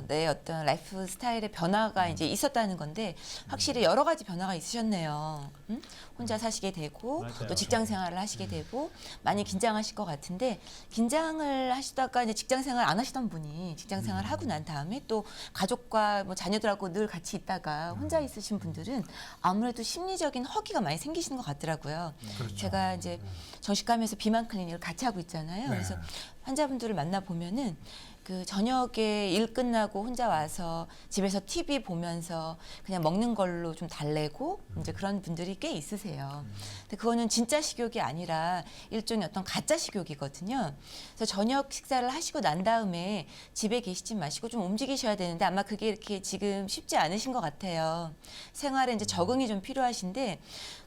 내 어떤 라이프 스타일의 변화가 이제 있었다는 건데 확실히 여러 가지 변화가 있으셨네요. 응? 혼자 사시게 되고 맞아요. 또 직장 생활을 하시게 되고 많이 긴장하실 것 같은데 긴장을 하시다가 이제 직장 생활 안 하시던 분이 직장 생활 하고 난 다음에 또 가족과 뭐 자녀들하고 늘 같이 있다가 혼자 있으신 분들은 아무래도 심리적인 허기가 많이 생기시는 것 같더라고요. 제가 이제 정신과에서 비만 클리닉을 같이 하고 있잖아요. 그래서 환자분들을 만나 보면은 그 저녁에 일 끝나고 혼자 와서 집에서 TV 보면서 그냥 먹는 걸로 좀 달래고 이제 그런 분들이 꽤 있으세요. 근데 그거는 진짜 식욕이 아니라 일종의 어떤 가짜 식욕이거든요. 그래서 저녁 식사를 하시고 난 다음에 집에 계시지 마시고 좀 움직이셔야 되는데 아마 그게 이렇게 지금 쉽지 않으신 것 같아요. 생활에 이제 적응이 좀 필요하신데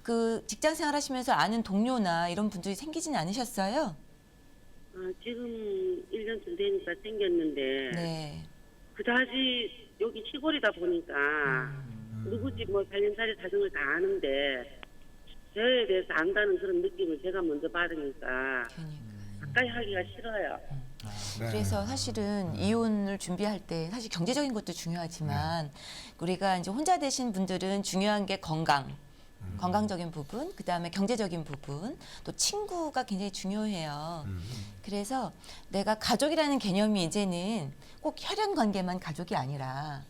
그 직장 생활 하시면서 아는 동료나 이런 분들이 생기진 않으셨어요? 지금 1년쯤 되니까 생겼는데 네. 그다지 여기 시골이다 보니까 누구지 뭐 살림살이 사정을 다 아는데 저에 대해서 안다는 그런 느낌을 제가 먼저 받으니까 가까이 하기가 싫어요. 그래서 사실은 이혼을 준비할 때 사실 경제적인 것도 중요하지만 우리가 이제 혼자 되신 분들은 중요한 게 건강적인 부분, 그다음에 경제적인 부분, 또 친구가 굉장히 중요해요. 그래서 내가 가족이라는 개념이 이제는 꼭 혈연 관계만 가족이 아니라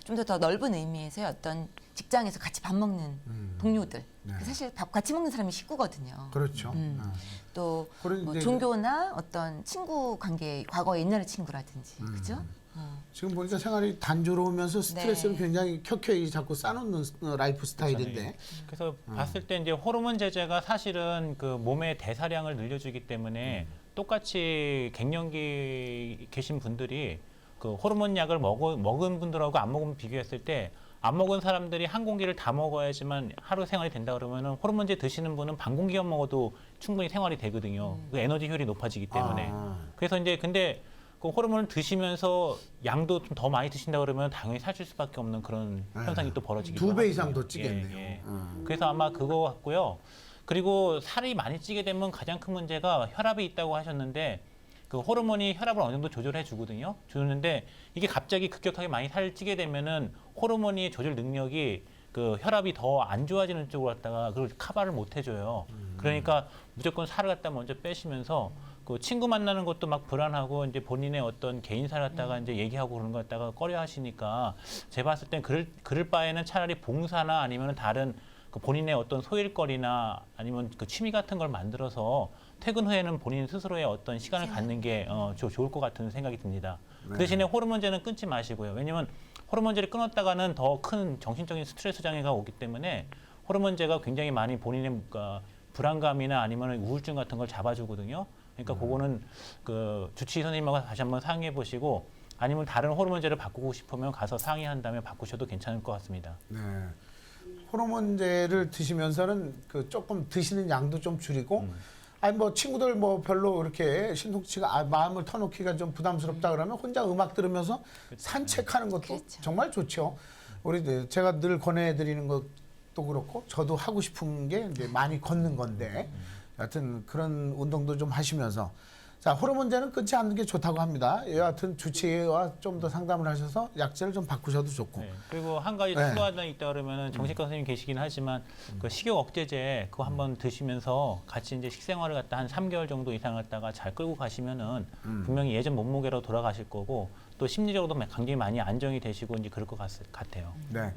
좀 더 넓은 의미에서의 어떤 직장에서 같이 밥 먹는 동료들. 사실 밥 같이 먹는 사람이 식구거든요. 그렇죠. 또 그런 뭐 이제 종교나 어떤 친구 관계, 과거 옛날 친구라든지, 그죠? 지금 보니까 생활이 단조로우면서 스트레스를 네. 굉장히 켜켜이 자꾸 쌓아놓는 라이프 스타일인데. 네. 그래서 봤을 때 이제 호르몬 제제가 사실은 그 몸의 대사량을 늘려주기 때문에 똑같이 갱년기 계신 분들이 그 호르몬 약을 먹은 분들하고 안 먹은 비교했을 때 안 먹은 사람들이 한 공기를 다 먹어야지만 하루 생활이 된다 그러면은 호르몬제 드시는 분은 반 공기만 먹어도 충분히 생활이 되거든요. 그 에너지 효율이 높아지기 때문에. 그래서 이제 근데 그 호르몬을 드시면서 양도 좀 더 많이 드신다 그러면 당연히 살찔 수밖에 없는 그런 현상이 또 벌어지기도 2배 하고요. 이상 더 찌겠네요. 그래서 아마 그거 같고요. 그리고 살이 많이 찌게 되면 가장 큰 문제가 혈압이 있다고 하셨는데 그 호르몬이 혈압을 어느 정도 조절해 주거든요. 주는데 이게 갑자기 급격하게 많이 살을 찌게 되면은 호르몬이 조절 능력이 그 혈압이 더 안 좋아지는 쪽으로 갔다가 그걸 커버를 못 해줘요. 그러니까 무조건 살을 갖다 먼저 빼시면서 그 친구 만나는 것도 막 불안하고 이제 본인의 어떤 개인사를 갖다가 이제 얘기하고 그런 거 갖다가 꺼려 하시니까 제가 봤을 땐 그럴 바에는 차라리 봉사나 아니면 다른 그 본인의 어떤 소일거리나 아니면 그 취미 같은 걸 만들어서 퇴근 후에는 본인 스스로의 어떤 시간을 갖는 게 좋을 것 같은 생각이 듭니다. 그 대신에 호르몬제는 끊지 마시고요. 왜냐면 호르몬제를 끊었다가는 더 큰 정신적인 스트레스 장애가 오기 때문에 호르몬제가 굉장히 많이 본인의 불안감이나 아니면 우울증 같은 걸 잡아주거든요. 그러니까 그거는 그 주치의 선생님하고 다시 한번 상의해 보시고 아니면 다른 호르몬제를 바꾸고 싶으면 가서 상의한 다음에 바꾸셔도 괜찮을 것 같습니다. 네. 호르몬제를 드시면서는 그 조금 드시는 양도 좀 줄이고, 아니 뭐 친구들 뭐 별로 이렇게 신통치가 마음을 터놓기가 좀 부담스럽다 그러면 혼자 음악 들으면서 산책하는 것도 그렇죠. 정말 좋죠. 우리 제가 늘 권해드리는 것도 그렇고 저도 하고 싶은 게 이제 많이 걷는 건데, 여하튼 그런 운동도 좀 하시면서. 자, 호르몬제는 끊지 않는 게 좋다고 합니다. 여하튼 주치의와 좀 더 상담을 하셔서 약제를 좀 바꾸셔도 좋고. 네. 그리고 한 가지 네. 추가하다 있다 그러면은 정신과 선생님 계시긴 하지만 그 식욕 억제제 그거 한번 드시면서 같이 이제 식생활을 갖다 한 3개월 정도 이상 갖다가 잘 끌고 가시면은 분명히 예전 몸무게로 돌아가실 거고 또 심리적으로도 굉장히 많이 안정이 되시고 이제 그럴 것 같아요. 네.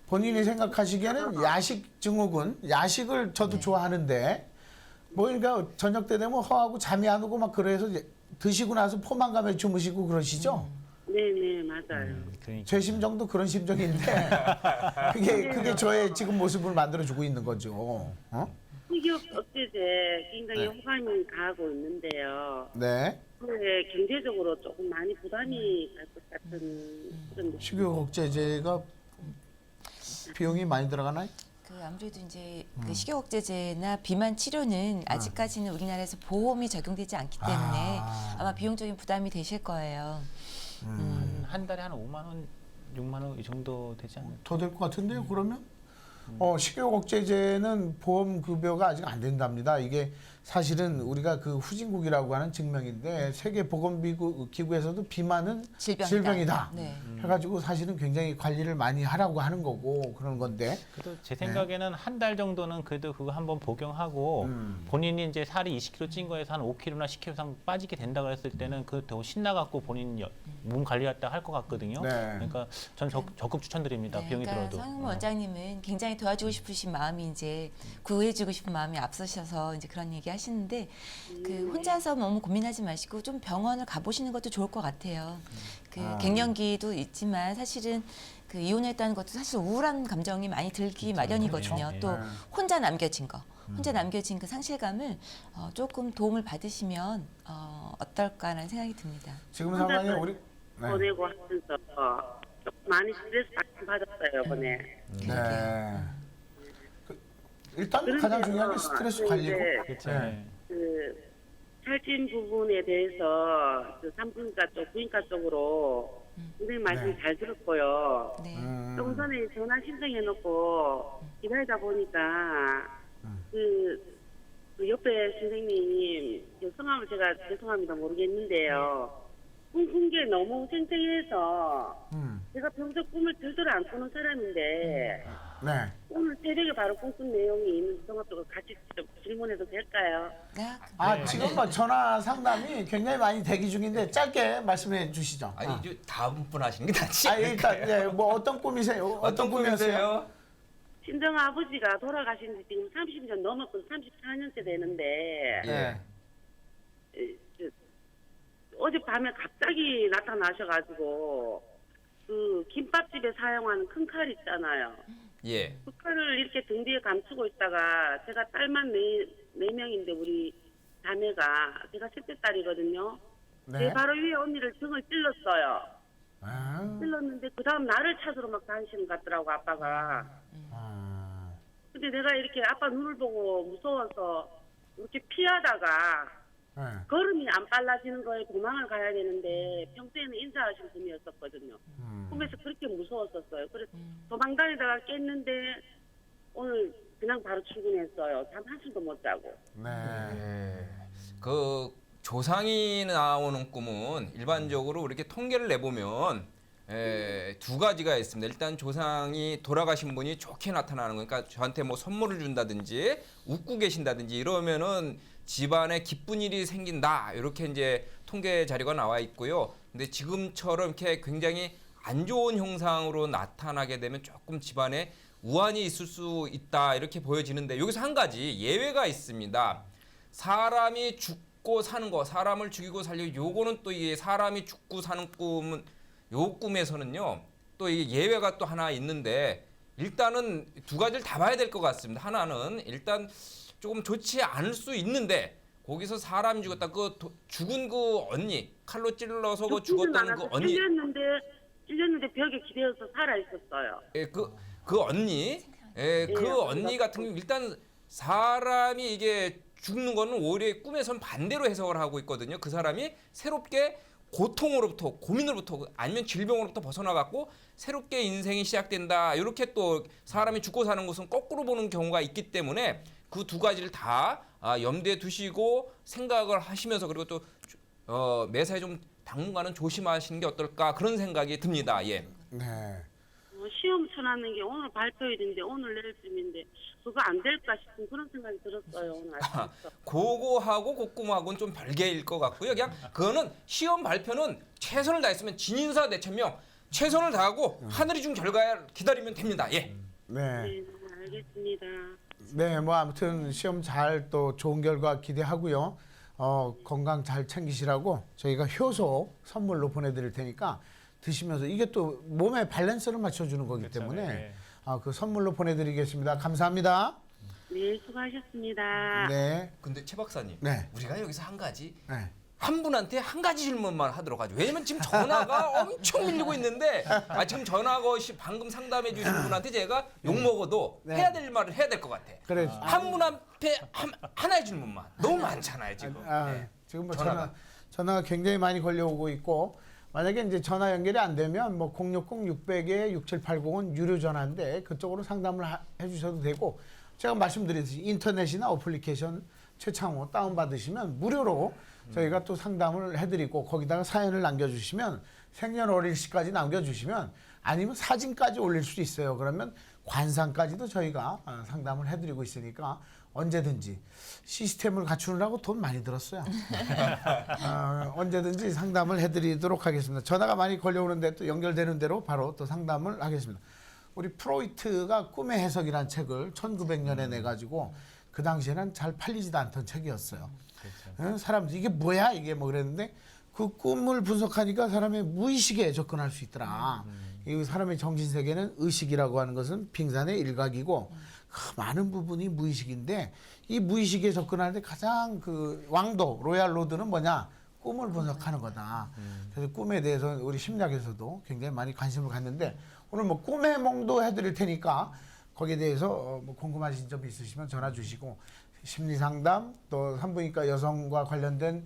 본인이 생각하시기에는 야식 증후군, 야식을 저도 좋아하는데 뭐 그러니까 저녁 때 되면 허하고 잠이 안 오고 막 그래서 이제 드시고 나서 포만감에 주무시고 그러시죠? 네네 맞아요. 그러니까 제 심정도 그런 심정인데 그게 저의 지금 모습을 만들어주고 있는 거죠. 어? 식욕 억제제 굉장히 네. 호감이 가고 있는데요. 네. 그게 경제적으로 조금 많이 부담이 갈 것 같은 그런 느낌. 식욕 억제제가 비용이 많이 들어가나요? 그 아무래도 이제 그 식욕 억제제나 비만 치료는 아직까지는 우리나라에서 보험이 적용되지 않기 때문에 아마 비용적인 부담이 되실 거예요. 한 달에 한 5만 원, 6만 원 이 정도 되지 않나요? 더 될 것 같은데요, 그러면? 식욕 억제제는 보험 급여가 아직 안 된답니다. 이게 사실은 우리가 그 후진국이라고 하는 증명인데 세계 보건기구에서도 비만은 질병이다. 네. 해가지고 사실은 굉장히 관리를 많이 하라고 하는 거고 그런 건데. 그래도 제 생각에는 한 달 정도는 그래도 그거 한번 복용하고 본인이 이제 살이 20kg 찐 거에서 한 5kg나 10kg 이상 빠지게 된다 그랬을 때는 그 더 신나갖고 본인 몸 관리했다 할 것 같거든요. 네. 그러니까 전 적극 추천드립니다. 비용이 그러니까 들어도. 성윤 원장님은 굉장히 도와주고 싶으신 마음이 이제 구해주고 싶은 마음이 앞서셔서 이제 그런 얘기 하시는데 그 혼자서 너무 고민하지 마시고 좀 병원을 가보시는 것도 좋을 것 같아요. 그 갱년기도 있지만 사실은 그 이혼했다는 것도 사실 우울한 감정이 많이 들기 마련이거든요. 네. 또 혼자 남겨진 거. 혼자 남겨진 그 상실감을 조금 도움을 받으시면 어떨까라는 생각이 듭니다. 지금 상황에 우리 네. 보내고 하면서 조금 많이 스트레스 받았어요 이번에. 네. 일단 그런데요, 가장 중요한 게 스트레스 관리고. 이제 그렇죠. 네. 그 살찐 부분에 대해서 그 산부인과 쪽, 부인과 쪽으로 굉장히 말씀 네. 잘 들었고요. 네. 조금 전에 전화 신청해놓고 기다리다 보니까 그 옆에 선생님 그 성함을 제가 죄송합니다 모르겠는데요. 꿈꾼 게 너무 생생해서 제가 평소 꿈을 들들 안 꾸는 사람인데 네. 오늘 새벽에 바로 꿈꾼 내용이 있는 성함도 같이 좀 질문해도 될까요? 아, 지금 뭐 전화 상담이 굉장히 많이 대기 중인데 짧게 말씀해 주시죠. 아니 이제 다음 분 하시는 게 낫지. 일단 네, 뭐 어떤 꿈이세요? 어떤 꿈이세요? 친정 아버지가 돌아가신 지 지금 30년 넘었고 34년째 되는데 네. 어젯밤에 갑자기 나타나셔가지고 그 김밥집에 사용하는 큰 칼 있잖아요. 예. 그 칼을 이렇게 등 뒤에 감추고 있다가 제가 딸만 네 명인데 우리 자매가 제가 셋째 딸이거든요. 네. 제 바로 위에 언니를 등을 찔렀어요. 아, 찔렀는데 그 다음 나를 찾으러 막 다니시는 것 같더라고 아빠가. 아, 근데 내가 이렇게 아빠 눈을 보고 무서워서 이렇게 피하다가 네. 걸음이 안 빨라지는 거에 도망을 가야 되는데 평소에는 인사하신 분이었었거든요. 꿈에서 그렇게 무서웠었어요. 그래서 도망 다니다가 깼는데 오늘 그냥 바로 출근했어요. 잠 한숨도 못 자고. 네. 그 조상이 나오는 꿈은 일반적으로 이렇게 통계를 내보면 두 가지가 있습니다. 일단 조상이 돌아가신 분이 좋게 나타나는 거니까 저한테 뭐 선물을 준다든지 웃고 계신다든지 이러면은 집안에 기쁜 일이 생긴다 이렇게 이제 통계 자료가 나와 있고요. 근데 지금처럼 이렇게 굉장히 안 좋은 형상으로 나타나게 되면 조금 집안에 우환이 있을 수 있다 이렇게 보여지는데 여기서 한 가지 예외가 있습니다. 사람이 죽고 사는 거, 사람을 죽이고 살리고 요거는 또 이게 사람이 죽고 사는 꿈은 요 꿈에서는요 또 이게 예외가 또 하나 있는데 일단은 두 가지를 다 봐야 될 것 같습니다. 하나는 일단 조금 좋지 않을 수 있는데 거기서 사람이 죽었다. 죽은 그 언니 칼로 찔러서 그 죽지는 죽었다는 않아서 그 언니. 찔렸는데 벽에 기대어서 살아 있었어요. 예, 그 언니, 그 언니 같은 경우 일단 사람이 이게 죽는 거는 오히려 꿈에선 반대로 해석을 하고 있거든요. 그 사람이 새롭게 고통으로부터 고민으로부터 아니면 질병으로부터 벗어나갖고 새롭게 인생이 시작된다. 이렇게 또 사람이 죽고 사는 것은 거꾸로 보는 경우가 있기 때문에 그 두 가지를 다 염두에 두시고 생각을 하시면서 그리고 또 매사에 좀 당분간은 조심하시는 게 어떨까 그런 생각이 듭니다. 예. 네. 시험 쳐놨는 게 오늘 발표일인데 오늘 내일쯤인데 그거 안 될까 싶은 그런 생각이 들었어요. 오늘 아침부터. 그거하고 고꿈하고는 좀 별개일 것 같고요. 그냥 그거는 시험 발표는 최선을 다했으면 진인사 대천명 최선을 다하고 하늘이 준 결과 기다리면 됩니다. 예. 네. 네, 알겠습니다. 네, 뭐 아무튼 시험 잘 또 좋은 결과 기대하고요. 건강 잘 챙기시라고 저희가 효소 선물로 보내드릴 테니까 드시면서 이게 또 몸의 밸런스를 맞춰주는 거기 그렇죠, 때문에 네. 그 선물로 보내드리겠습니다. 감사합니다. 네, 수고하셨습니다. 네, 근데 최 박사님, 네. 우리가 여기서 한 가지 네. 한 분한테 한 가지 질문만 하도록 하죠. 왜냐면 지금 전화가 엄청 밀리고 있는데 지금 전화 것이 방금 상담해 주신 분한테 제가 욕 먹어도 네. 해야 될 말을 해야 될 것 같아. 그래. 한 분 앞에 하나의 질문만. 너무 많잖아요 지금. 네. 지금 뭐 전화가. 전화가 굉장히 많이 걸려오고 있고 만약에 이제 전화 연결이 안 되면 뭐 060-600-6780은 유료 전화인데 그쪽으로 상담을 해주셔도 되고 제가 말씀드렸듯이 인터넷이나 어플리케이션 최창호 다운 받으시면 무료로 저희가 또 상담을 해드리고 거기다가 사연을 남겨주시면 생년월일시까지 남겨주시면 아니면 사진까지 올릴 수 있어요. 그러면 관상까지도 저희가 상담을 해드리고 있으니까 언제든지 시스템을 갖추느라고 돈 많이 들었어요. 언제든지 상담을 해드리도록 하겠습니다. 전화가 많이 걸려오는데 또 연결되는 대로 바로 또 상담을 하겠습니다. 우리 프로이트가 꿈의 해석이라는 책을 1900년에 내가지고 그 당시에는 잘 팔리지도 않던 책이었어요. 사람들이 이게 뭐야 이게 뭐 그랬는데 그 꿈을 분석하니까 사람의 무의식에 접근할 수 있더라. 이 사람의 정신세계는 의식이라고 하는 것은 빙산의 일각이고 그 많은 부분이 무의식인데 이 무의식에 접근하는데 가장 그 왕도 로얄 로드는 뭐냐? 꿈을 분석하는 거다. 그래서 꿈에 대해서 우리 심리학에서도 굉장히 많이 관심을 갖는데 오늘 뭐 꿈의 몽도 해드릴 테니까 거기에 대해서 뭐 궁금하신 점 있으시면 전화 주시고 심리상담 또 산부인과 여성과 관련된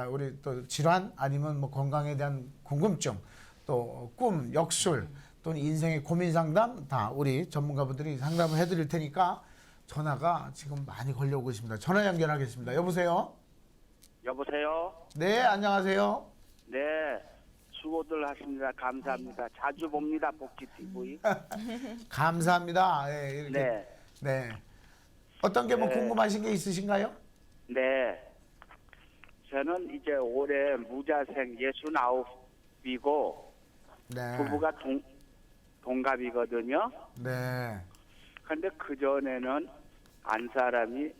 우리 또 질환 아니면 뭐 건강에 대한 궁금증 또 꿈, 역술 또는 인생의 고민 상담 다 우리 전문가분들이 상담을 해드릴 테니까 전화가 지금 많이 걸려오고 있습니다. 전화 연결하겠습니다. 여보세요? 여보세요? 네, 안녕하세요. 네, 수고들 하십니다. 감사합니다. 자주 봅니다, 복지TV. 감사합니다. 네, 이렇게. 네, 네. 어떤 게 뭐 네. 궁금하신 게 있으신가요? 네. 저는 이제 올해 무자생 69이고 네. 부부가 동갑이거든요. 네. 근데 그전에는 안 사람이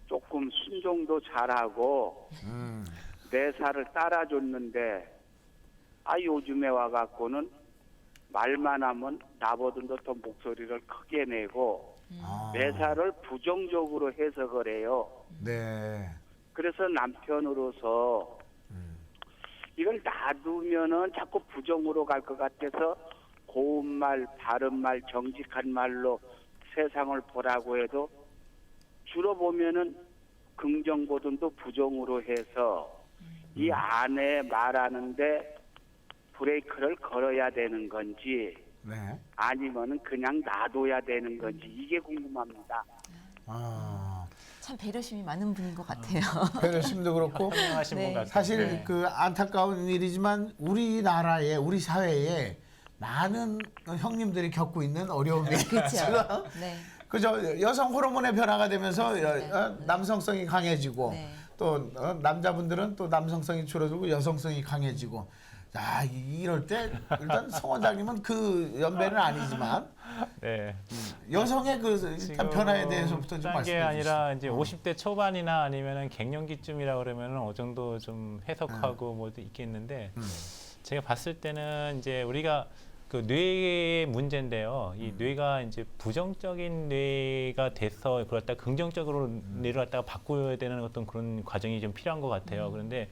조금 순종도 잘하고 내 살을 따라줬는데 요즘에 와갖고는 말만 하면 나보다도 더 목소리를 크게 내고 아, 내 살을 부정적으로 해석을 해요. 네. 그래서 남편으로서 이걸 놔두면은 자꾸 부정으로 갈 것 같아서 고운 말, 바른 말, 정직한 말로 세상을 보라고 해도 주로 보면은 긍정보다도 부정으로 해서 이 아내 말하는데 브레이크를 걸어야 되는 건지 네. 아니면은 그냥 놔둬야 되는 건지 이게 궁금합니다. 아, 참 배려심이 많은 분인 것 같아요. 배려심도 그렇고 현명하신 네. 분 같아요. 사실 네. 그 안타까운 일이지만 우리나라에 우리 사회에 많은 형님들이 겪고 있는 어려움이 그렇죠. 네. 그죠. 여성 호르몬의 변화가 되면서 남성성이 강해지고 네. 또 남자분들은 또 남성성이 줄어들고 여성성이 강해지고 자 이럴 때 일단 송 원장님은 그 연배는 아니지만 네. 여성의 그 일단 지금 변화에 대해서부터 좀 딴 게 말씀해 아니라 주시죠. 이제 50대 초반이나 아니면은 갱년기쯤이라 그러면은 어느 정도 좀 해석하고 뭐 있겠는데 제가 봤을 때는 이제 우리가 그 그 뇌의 문제인데요. 이 뇌가 이제 부정적인 뇌가 돼서 그걸 갖다 긍정적으로 뇌를 갖다가 바꿔야 되는 어떤 그런 과정이 좀 필요한 것 같아요. 그런데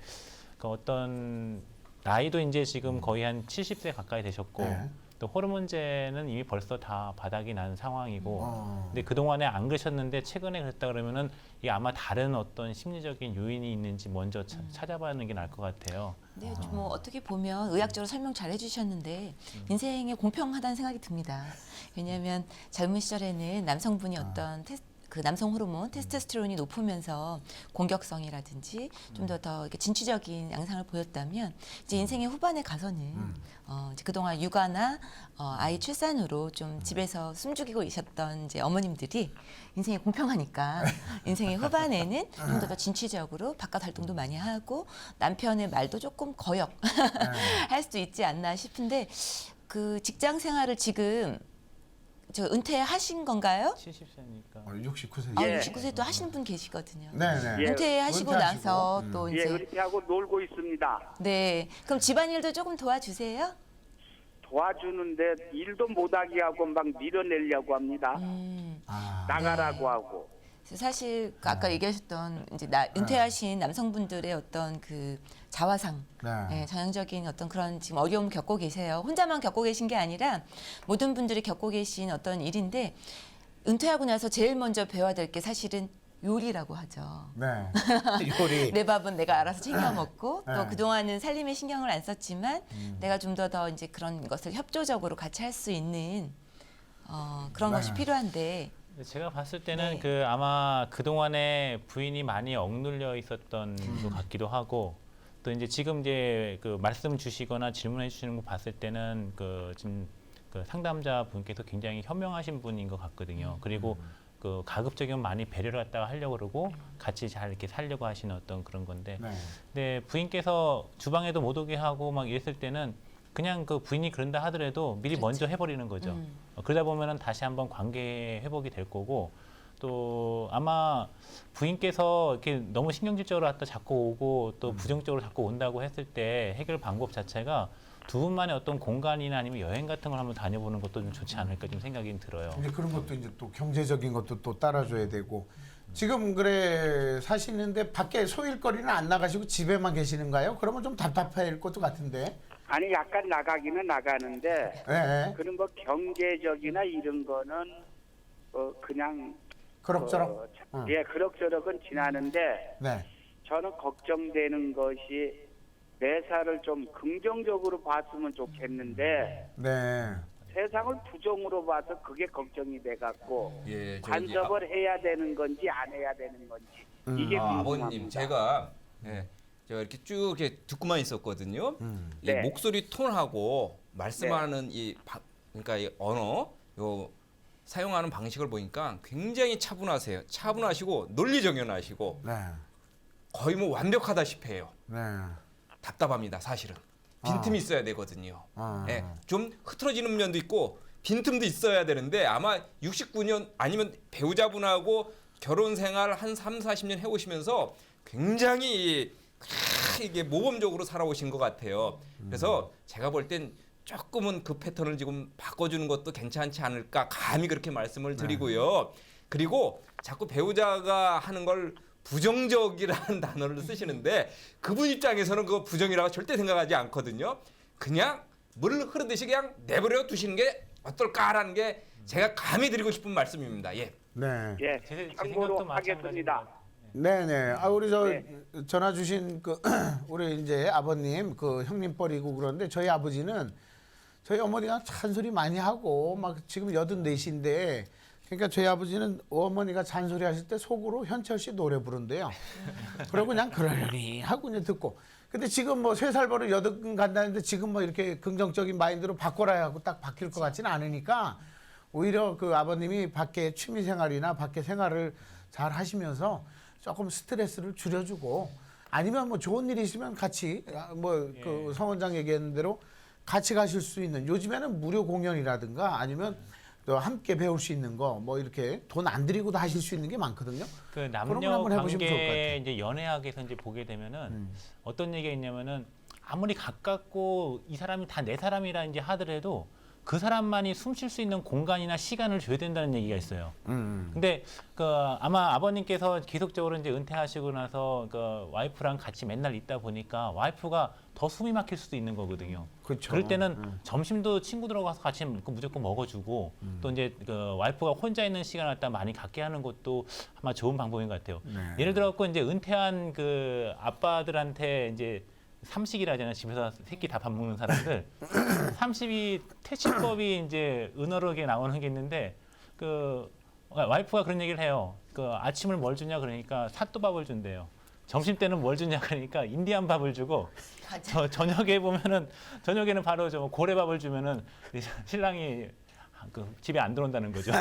그 어떤 나이도 이제 지금 거의 한 70세 가까이 되셨고 네. 또 호르몬제는 이미 벌써 다 바닥이 난 상황이고 근데 네. 그동안에 안 그러셨는데 최근에 그랬다 그러면은 이게 아마 다른 어떤 심리적인 요인이 있는지 먼저 찾아봐는 게 나을 것 같아요. 네, 뭐 어떻게 보면 의학적으로 설명 잘 해주셨는데 인생에 공평하다는 생각이 듭니다. 왜냐하면 젊은 시절에는 남성분이 어떤 그 남성 호르몬 테스토스테론이 높으면서 공격성이라든지 좀 더 이렇게 진취적인 양상을 보였다면 이제 인생의 후반에 가서는 이제 그동안 육아나 아이 출산으로 좀 집에서 숨죽이고 계셨던 이제 어머님들이 인생이 공평하니까 인생의 후반에는 좀 더 진취적으로 바깥 활동도 많이 하고 남편의 말도 조금 거역할 수도 있지 않나 싶은데 그 직장 생활을 지금 저 은퇴하신 건가요? 70세니까. 69세. 아, 예. 69세 또 하시는 분 계시거든요. 네네. 예. 은퇴하시고 은퇴하시고. 나서 또 예, 이제 은퇴하고 놀고 있습니다. 네. 그럼 집안일도 조금 도와주세요? 도와주는데 일도 못하게 하고 막 밀어내려고 합니다. 아, 나가라고 하고. 그래서 사실 그 아까 얘기하셨던 이제 은퇴하신 남성분들의 어떤 그 자화상, 네. 전형적인 어떤 그런 지금 어려움을 겪고 계세요. 혼자만 겪고 계신 게 아니라 모든 분들이 겪고 계신 어떤 일인데 은퇴하고 나서 제일 먼저 배워야 될 게 사실은 요리라고 하죠. 네. 요리. 내 밥은 내가 알아서 챙겨 먹고 네. 또 그동안은 살림에 신경을 안 썼지만 내가 좀 더 이제 그런 것을 협조적으로 같이 할 수 있는 그런 네. 것이 필요한데 제가 봤을 때는 네. 그 아마 그동안에 부인이 많이 억눌려 있었던 것 같기도 하고 또 이제 지금 이제 그 말씀 주시거나 질문해 주시는 거 봤을 때는 그 지금 그 상담자 분께서 굉장히 현명하신 분인 것 같거든요. 그리고 그 가급적이면 많이 배려를 갖다가 하려고 그러고 같이 잘 이렇게 살려고 하시는 어떤 그런 건데 네. 근데 부인께서 주방에도 못 오게 하고 막 이랬을 때는 그냥 그 부인이 그런다 하더라도 미리 먼저 해버리는 거죠. 그러다 보면은 다시 한번 관계 회복이 될 거고 또 아마 부인께서 이렇게 너무 신경질적으로 갖다 자꾸 오고 또 부정적으로 자꾸 온다고 했을 때 해결 방법 자체가 두 분만의 어떤 공간이나 아니면 여행 같은 걸 한번 다녀보는 것도 좀 좋지 않을까 좀 생각이 들어요. 이제 그런 것도 이제 또 경제적인 것도 또 따라줘야 되고 지금 그래 사시는데 밖에 소일거리는 안 나가시고 집에만 계시는가요? 그러면 좀 답답할 것도 같은데. 아니 약간 나가기는 나가는데 네. 그런 뭐 경제적이나 이런 거는 그냥 그럭저럭. 예, 그럭저럭은 지나는데 네. 저는 걱정되는 것이 매사를 좀 긍정적으로 봤으면 좋겠는데 네. 세상을 부정으로 봐서 그게 걱정이 돼 갖고 예, 간섭을 해야 되는 건지 안 해야 되는 건지 이게 궁금합니다. 아버님 제가 제가 이렇게 쭉 이렇게 듣고만 있었거든요. 이 네. 목소리 톤하고 말씀하는 그러니까 이 언어 요 사용하는 방식을 보니까 굉장히 차분하세요. 차분하시고 논리정연하시고 네. 거의 뭐 완벽하다시피 해요. 네. 답답합니다, 사실은. 빈틈이 있어야 되거든요. 아. 예, 좀 흐트러지는 면도 있고 빈틈도 있어야 되는데 아마 69년 아니면 배우자분하고 결혼 생활 한 3, 40년 해오시면서 굉장히 이게 모범적으로 살아오신 것 같아요. 그래서 제가 볼 땐 조금은 그 패턴을 지금 바꿔주는 것도 괜찮지 않을까 감히 그렇게 말씀을 드리고요. 그리고 자꾸 배우자가 하는 걸 부정적이라는 단어를 쓰시는데 그분 입장에서는 그거 부정이라고 절대 생각하지 않거든요. 그냥 물 흐르듯이 그냥 내버려 두시는 게 어떨까라는 게 제가 감히 드리고 싶은 말씀입니다. 예. 네. 예, 제 참고로 생각도 하겠습니다. 네네. 아 우리 저 네. 전화 주신 그 우리 이제 아버님 그 형님 뻘이고 그러는데 저희 아버지는 저희 어머니가 잔소리 많이 하고 막 지금 84인데 그러니까 저희 아버지는 어머니가 잔소리 하실 때 속으로 현철 씨 노래 부른대요. 그러고 그냥 그러려니 하고 그냥 듣고. 근데 지금 뭐 3살 버릇 8근 간다는데 지금 뭐 이렇게 긍정적인 마인드로 바꿔라 하고 딱 바뀔 것 같지는 않으니까 오히려 그 아버님이 밖에 취미 생활이나 밖에 생활을 잘 하시면서 조금 스트레스를 줄여주고 아니면 뭐 좋은 일이 있으면 같이 뭐 그 성 원장 얘기했는 대로 같이 가실 수 있는 요즘에는 무료 공연이라든가 아니면 또 함께 배울 수 있는 거 뭐 이렇게 돈 안 들이고도 하실 수 있는 게 많거든요. 그 그런 걸 남녀 한번 해보시면 좋을 것 관계 같아요. 이제 연애학에서 이제 보게 되면은 어떤 얘기가 있냐면은 아무리 가깝고 이 사람이 다 내 사람이라 이제 하더라도 그 사람만이 숨 쉴 수 있는 공간이나 시간을 줘야 된다는 얘기가 있어요. 근데 그 아마 아버님께서 계속적으로 이제 은퇴하시고 나서 그 와이프랑 같이 맨날 있다 보니까 와이프가 더 숨이 막힐 수도 있는 거거든요. 그렇죠. 그럴 때는 점심도 친구들하고 가서 같이 무조건 먹어주고 또 이제 그 와이프가 혼자 있는 시간을 갖다 많이 갖게 하는 것도 아마 좋은 방법인 것 같아요. 네. 예를 들어 갖고 이제 은퇴한 그 아빠들한테 이제 삼식이라잖아요. 집에서 새끼 다 밥 먹는 사람들. 삼식이 퇴치법이 이제 은어록에 나오는 게 있는데 그 와이프가 그런 얘기를 해요. 그 아침을 뭘 주냐 그러니까 사또밥을 준대요. 점심 때는 뭘 주냐 그러니까 인디안 밥을 주고 저녁에 보면은 저녁에는 바로 저 고래밥을 주면은 신랑이 그 집에 안 들어온다는 거죠.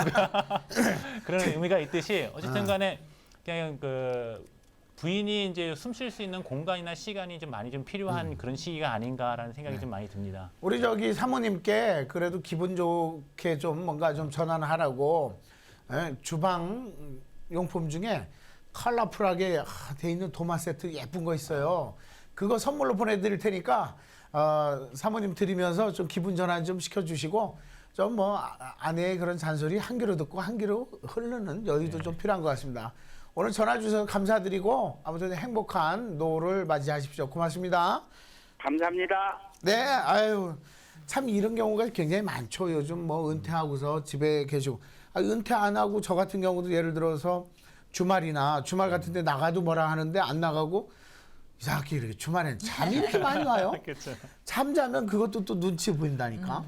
그런 의미가 있듯이 어쨌든 간에 그냥 그 부인이 이제 숨 쉴 수 있는 공간이나 시간이 좀 많이 좀 필요한 그런 시기가 아닌가라는 생각이 좀 많이 듭니다. 우리 저기 사모님께 그래도 기분 좋게 좀 뭔가 좀 전환하라고 주방 용품 중에 컬러풀하게 돼 있는 도마 세트 예쁜 거 있어요. 그거 선물로 보내드릴 테니까 사모님 드리면서 좀 기분 전환 좀 시켜주시고 좀 뭐 아내의 그런 잔소리 한 귀로 듣고 한 귀로 흐르는 여유도 좀 필요한 것 같습니다. 오늘 전화 주셔서 감사드리고 아무튼 행복한 노후를 맞이하십시오. 고맙습니다. 감사합니다. 네, 아유 참 이런 경우가 굉장히 많죠. 요즘 뭐 은퇴하고서 집에 계시고 은퇴 안 하고 저 같은 경우도 예를 들어서 주말 같은데 나가도 뭐라 하는데 안 나가고 이상하게 이렇게 주말엔 잠이 이렇게 많이 와요. 그렇죠. 잠 자면 그것도 또 눈치 보인다니까.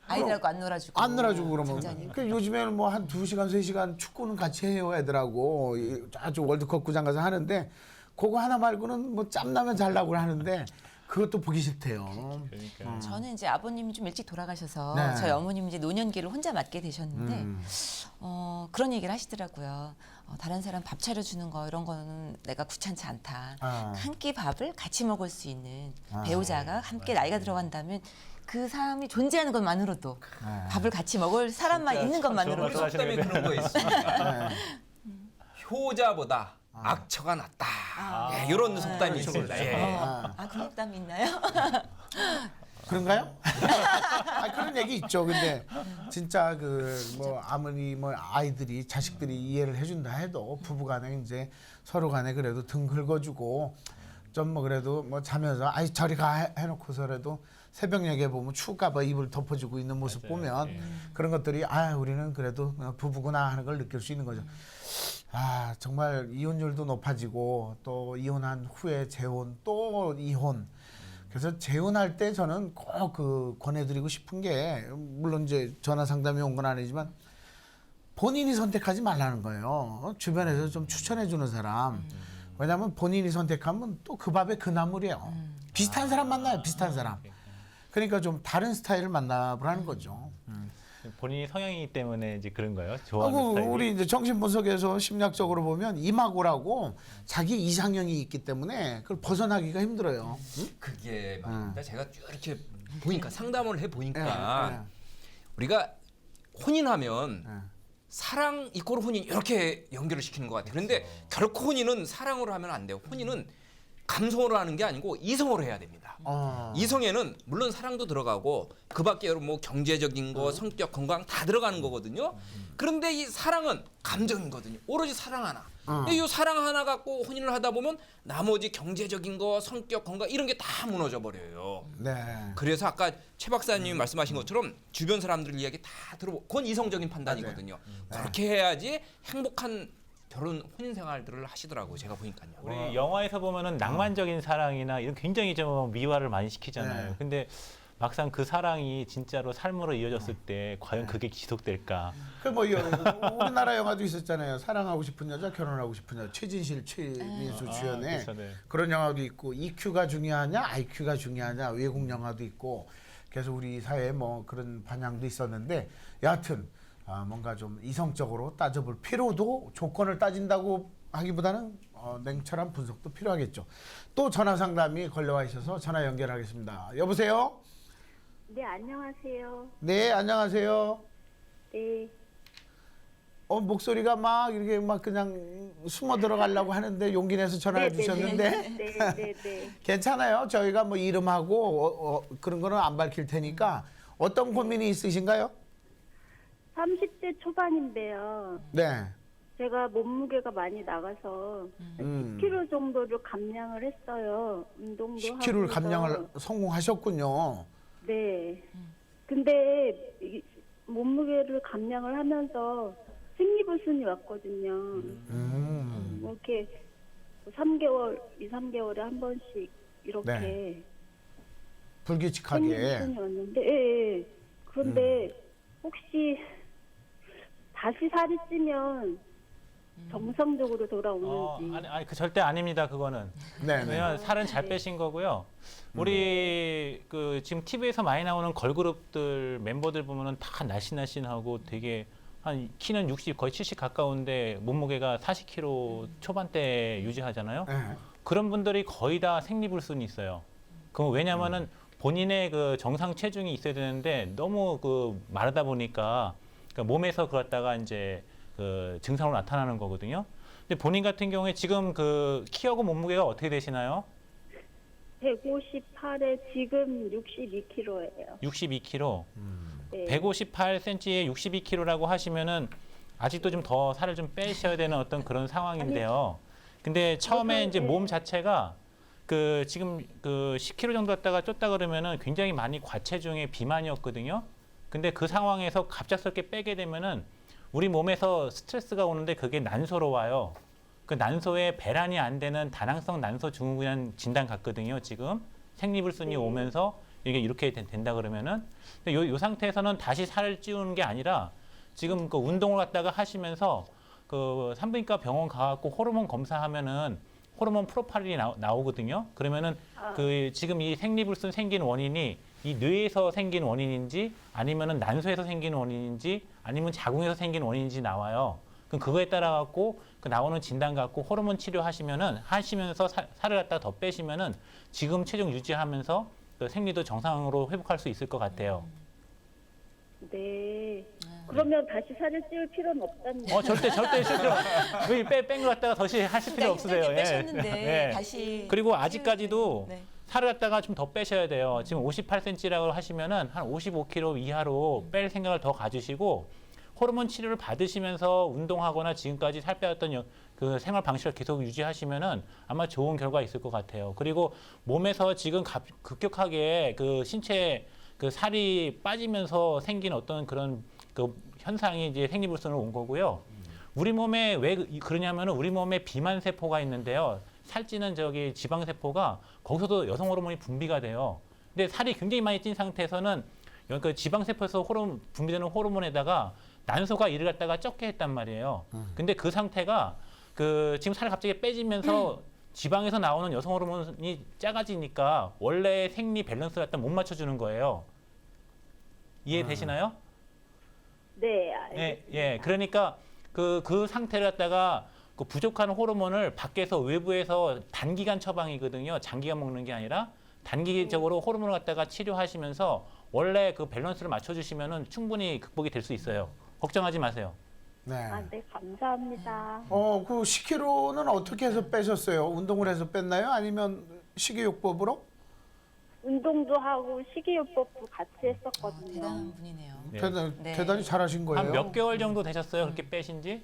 아이들하고 안 놀아주고. 안 놀아주고 그러면. 진짜니까. 그러니까 요즘에는 뭐 한 2시간, 3시간 축구는 같이 해요, 애들하고. 아주 월드컵 구장 가서 하는데 그거 하나 말고는 뭐 짬나면 잘라고 하는데 그것도 보기 싫대요. 그러니까. 저는 이제 아버님이 좀 일찍 돌아가셔서 네. 저희 어머님이 이제 노년기를 혼자 맡게 되셨는데 그런 얘기를 하시더라고요. 다른 사람 밥 차려주는 거 이런 거는 내가 귀찮지 않다. 한 끼 밥을 같이 먹을 수 있는 배우자가 함께 나이가 들어간다면 그 사람이 존재하는 것만으로도 밥을 같이 먹을 사람만 진짜 있는 참 것만으로도 좋은 속담에 그런 거 있습니다. 효자보다 악처가 낫다. 예, 이런 속담이 있습니다. 예. 그 속담이 있나요? 그런가요? 그런 얘기 있죠. 근데 진짜 그 뭐 아무리 뭐 아이들이 자식들이 이해를 해준다 해도 부부간에 이제 서로 간에 그래도 등 긁어주고 좀 뭐 그래도 뭐 자면서 아이 저리 가 해놓고서라도 새벽녘에 보면 추울까봐 이불 덮어주고 있는 모습 보면 그런 것들이 우리는 그래도 부부구나 하는 걸 느낄 수 있는 거죠. 정말 이혼율도 높아지고 또 이혼한 후에 재혼 또 이혼. 그래서 재혼할 때 저는 꼭 그 권해드리고 싶은 게 물론 이제 전화 상담이 온 건 아니지만 본인이 선택하지 말라는 거예요. 주변에서 좀 추천해주는 사람. 왜냐하면 본인이 선택하면 또 그 밥에 그 나물이에요. 비슷한 사람 만나요. 비슷한 사람. 그러니까 좀 다른 스타일을 만나보라는 거죠. 본인이 성향이기 때문에 이제 그런 거예요. 좋아하는 스타일이. 우리 이제 정신분석에서 심리학적으로 보면 이마고라고 자기 이상형이 있기 때문에 그걸 벗어나기가 힘들어요. 그게 말입니다. 제가 쭉 이렇게 보니까 상담을 해 보니까 우리가 혼인하면 사랑 이꼬르 혼인 이렇게 연결을 시키는 것 같아요. 그런데 결코 혼인은 사랑으로 하면 안 돼요. 혼인은 감성으로 하는 게 아니고 이성으로 해야 됩니다. 이성에는 물론 사랑도 들어가고 그밖에 뭐 경제적인 거, 성격, 건강 다 들어가는 거거든요. 그런데 이 사랑은 감정이거든요. 오로지 사랑 하나. 이 사랑 하나 갖고 혼인을 하다 보면 나머지 경제적인 거, 성격, 건강 이런 게 다 무너져 버려요. 네. 그래서 아까 최 박사님이 말씀하신 것처럼 주변 사람들 이야기 다 들어보고 그건 이성적인 판단이거든요. 그렇게 해야지 행복한 결혼 혼인 생활들을 하시더라고요. 제가 보니까요. 우리 영화에서 보면은 낭만적인 사랑이나 이런 굉장히 좀 미화를 많이 시키잖아요. 네. 근데 막상 그 사랑이 진짜로 삶으로 이어졌을 때 과연 그게 지속될까? 그 뭐 우리나라 영화도 있었잖아요. 사랑하고 싶은 여자, 결혼하고 싶은 여자. 최진실, 최민수 주연의 그렇죠, 네. 그런 영화도 있고 EQ가 중요하냐, IQ가 중요하냐 외국 영화도 있고. 그래서 우리 사회에 뭐 그런 반향도 있었는데 여하튼 뭔가 좀 이성적으로 따져볼 필요도 조건을 따진다고 하기보다는 냉철한 분석도 필요하겠죠. 또 전화 상담이 걸려와 있어서 전화 연결하겠습니다. 여보세요? 네, 안녕하세요. 네, 안녕하세요. 네. 목소리가 막 이렇게 막 그냥 숨어 들어가려고 하는데 용기 내서 전화해 주셨는데 네. 괜찮아요. 저희가 뭐 이름하고 그런 거는 안 밝힐 테니까 어떤 고민이 있으신가요? 30대 초반인데요. 네. 제가 몸무게가 많이 나가서 10kg 정도를 감량을 했어요. 운동도 10kg를 하고 감량을 해서. 성공하셨군요. 네. 근데 몸무게를 감량을 하면서 생리불순이 왔거든요. 뭐 이렇게 3개월, 2, 3개월에 한 번씩 이렇게 네. 불규칙하게. 생리불순이 왔는데, 예, 예. 그런데 혹시 다시 살이 찌면 정상적으로 돌아오는지. 아니, 그 절대 아닙니다. 그거는. 네. 네. 왜냐면 살은 잘 빼신 거고요. 우리 그 지금 TV에서 많이 나오는 걸그룹들 멤버들 보면은 다 날씬날씬하고 되게 한 키는 60 거의 70 가까운데 몸무게가 40kg 초반대 유지하잖아요. 네. 그런 분들이 거의 다 생리불순이 있어요. 그 왜냐면은 본인의 그 정상 체중이 있어야 되는데 너무 그 마르다 보니까 그러니까 몸에서 그렇다가 이제 그 증상으로 나타나는 거거든요. 근데 본인 같은 경우에 지금 그 키하고 몸무게가 어떻게 되시나요? 158에 지금 62kg예요. 62kg. 네. 158cm에 62kg라고 하시면은 아직도 좀 더 살을 좀 빼셔야 되는 어떤 그런 상황인데요. 근데 처음에 이제 몸 자체가 그 지금 그 10kg 정도 갔다가 쪘다 그러면은 굉장히 많이 과체중의 비만이었거든요. 근데 그 상황에서 갑작스럽게 빼게 되면은 우리 몸에서 스트레스가 오는데 그게 난소로 와요. 그 난소에 배란이 안 되는 다낭성 난소 증후군이라는 진단 갔거든요. 지금 생리불순이 오면서 이게 이렇게 된다 그러면은 근데 요 상태에서는 다시 살을 찌우는 게 아니라 지금 그 운동을 갖다가 하시면서 그 산부인과 병원 가갖고 호르몬 검사하면은 호르몬 프로파일이 나오거든요. 그러면은 그 지금 이 생리불순 생긴 원인이 이 뇌에서 생긴 원인인지 아니면은 난소에서 생긴 원인인지 아니면 자궁에서 생긴 원인인지 나와요. 그럼 그거에 따라 갖고 그 나오는 진단 갖고 호르몬 치료하시면은 하시면서 살을 갖다가 더 빼시면은 지금 체중 유지하면서 그 생리도 정상으로 회복할 수 있을 것 같아요. 네. 그러면 다시 살을 찌울 필요는 없다는 절대 싫죠. 뺀거 갖다가 다시 하실 필요 없으세요. 힘들게 빼셨는데 예. 다시 그리고 아직까지도 네. 살을 갖다가 좀 더 빼셔야 돼요. 지금 58cm라고 하시면은 한 55kg 이하로 뺄 생각을 더 가지시고 호르몬 치료를 받으시면서 운동하거나 지금까지 살 빼왔던 그 생활 방식을 계속 유지하시면은 아마 좋은 결과 있을 것 같아요. 그리고 몸에서 지금 급격하게 그 신체 그 살이 빠지면서 생긴 어떤 그런 그 현상이 이제 생리불순으로 온 거고요. 우리 몸에 왜 그러냐면은 우리 몸에 비만 세포가 있는데요. 살찌는 저기 지방 세포가 거기서도 여성 호르몬이 분비가 돼요. 근데 살이 굉장히 많이 찐 상태에서는 그 지방 세포에서 분비되는 호르몬에다가 난소가 이를 갖다가 적게 했단 말이에요. 근데 그 상태가 그 지금 살이 갑자기 빼지면서 지방에서 나오는 여성 호르몬이 작아지니까 원래 생리 밸런스를 갖다 못 맞춰주는 거예요. 이해되시나요? 네, 알겠습니다. 예. 그러니까 그 상태를 갖다가 그 부족한 호르몬을 밖에서 외부에서 단기간 처방이거든요. 장기간 먹는 게 아니라 단기적으로 호르몬을 갖다가 치료하시면서 원래 그 밸런스를 맞춰주시면은 충분히 극복이 될 수 있어요. 걱정하지 마세요. 네. 네, 감사합니다. 그 10kg는 어떻게 해서 빼셨어요? 운동을 해서 뺐나요? 아니면 식이요법으로? 운동도 하고 식이요법도 같이 했었거든요. 대단한 분이네요. 네. 대단히 잘하신 거예요. 한 몇 개월 정도 되셨어요? 그렇게 빼신지?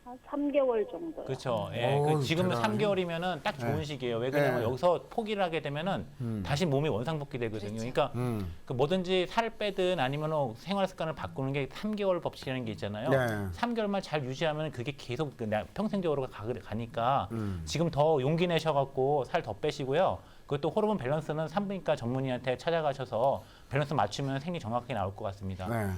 한 3개월 정도요. 그렇죠. 예, 어우, 지금 대단하네. 3개월이면은 딱 좋은 네. 시기예요. 왜 그러냐면 네. 여기서 포기를 하게 되면은 다시 몸이 원상복귀 되거든요. 그러니까 그 뭐든지 살을 빼든 아니면 생활 습관을 바꾸는 게 3개월 법칙이라는 게 있잖아요. 네. 3개월만 잘 유지하면 그게 계속 평생적으로 가니까 지금 더 용기 내셔갖고 살 더 빼시고요. 그것도 호르몬 밸런스는 산부인과 전문의한테 찾아가셔서 밸런스 맞추면 생리 정확하게 나올 것 같습니다. 네.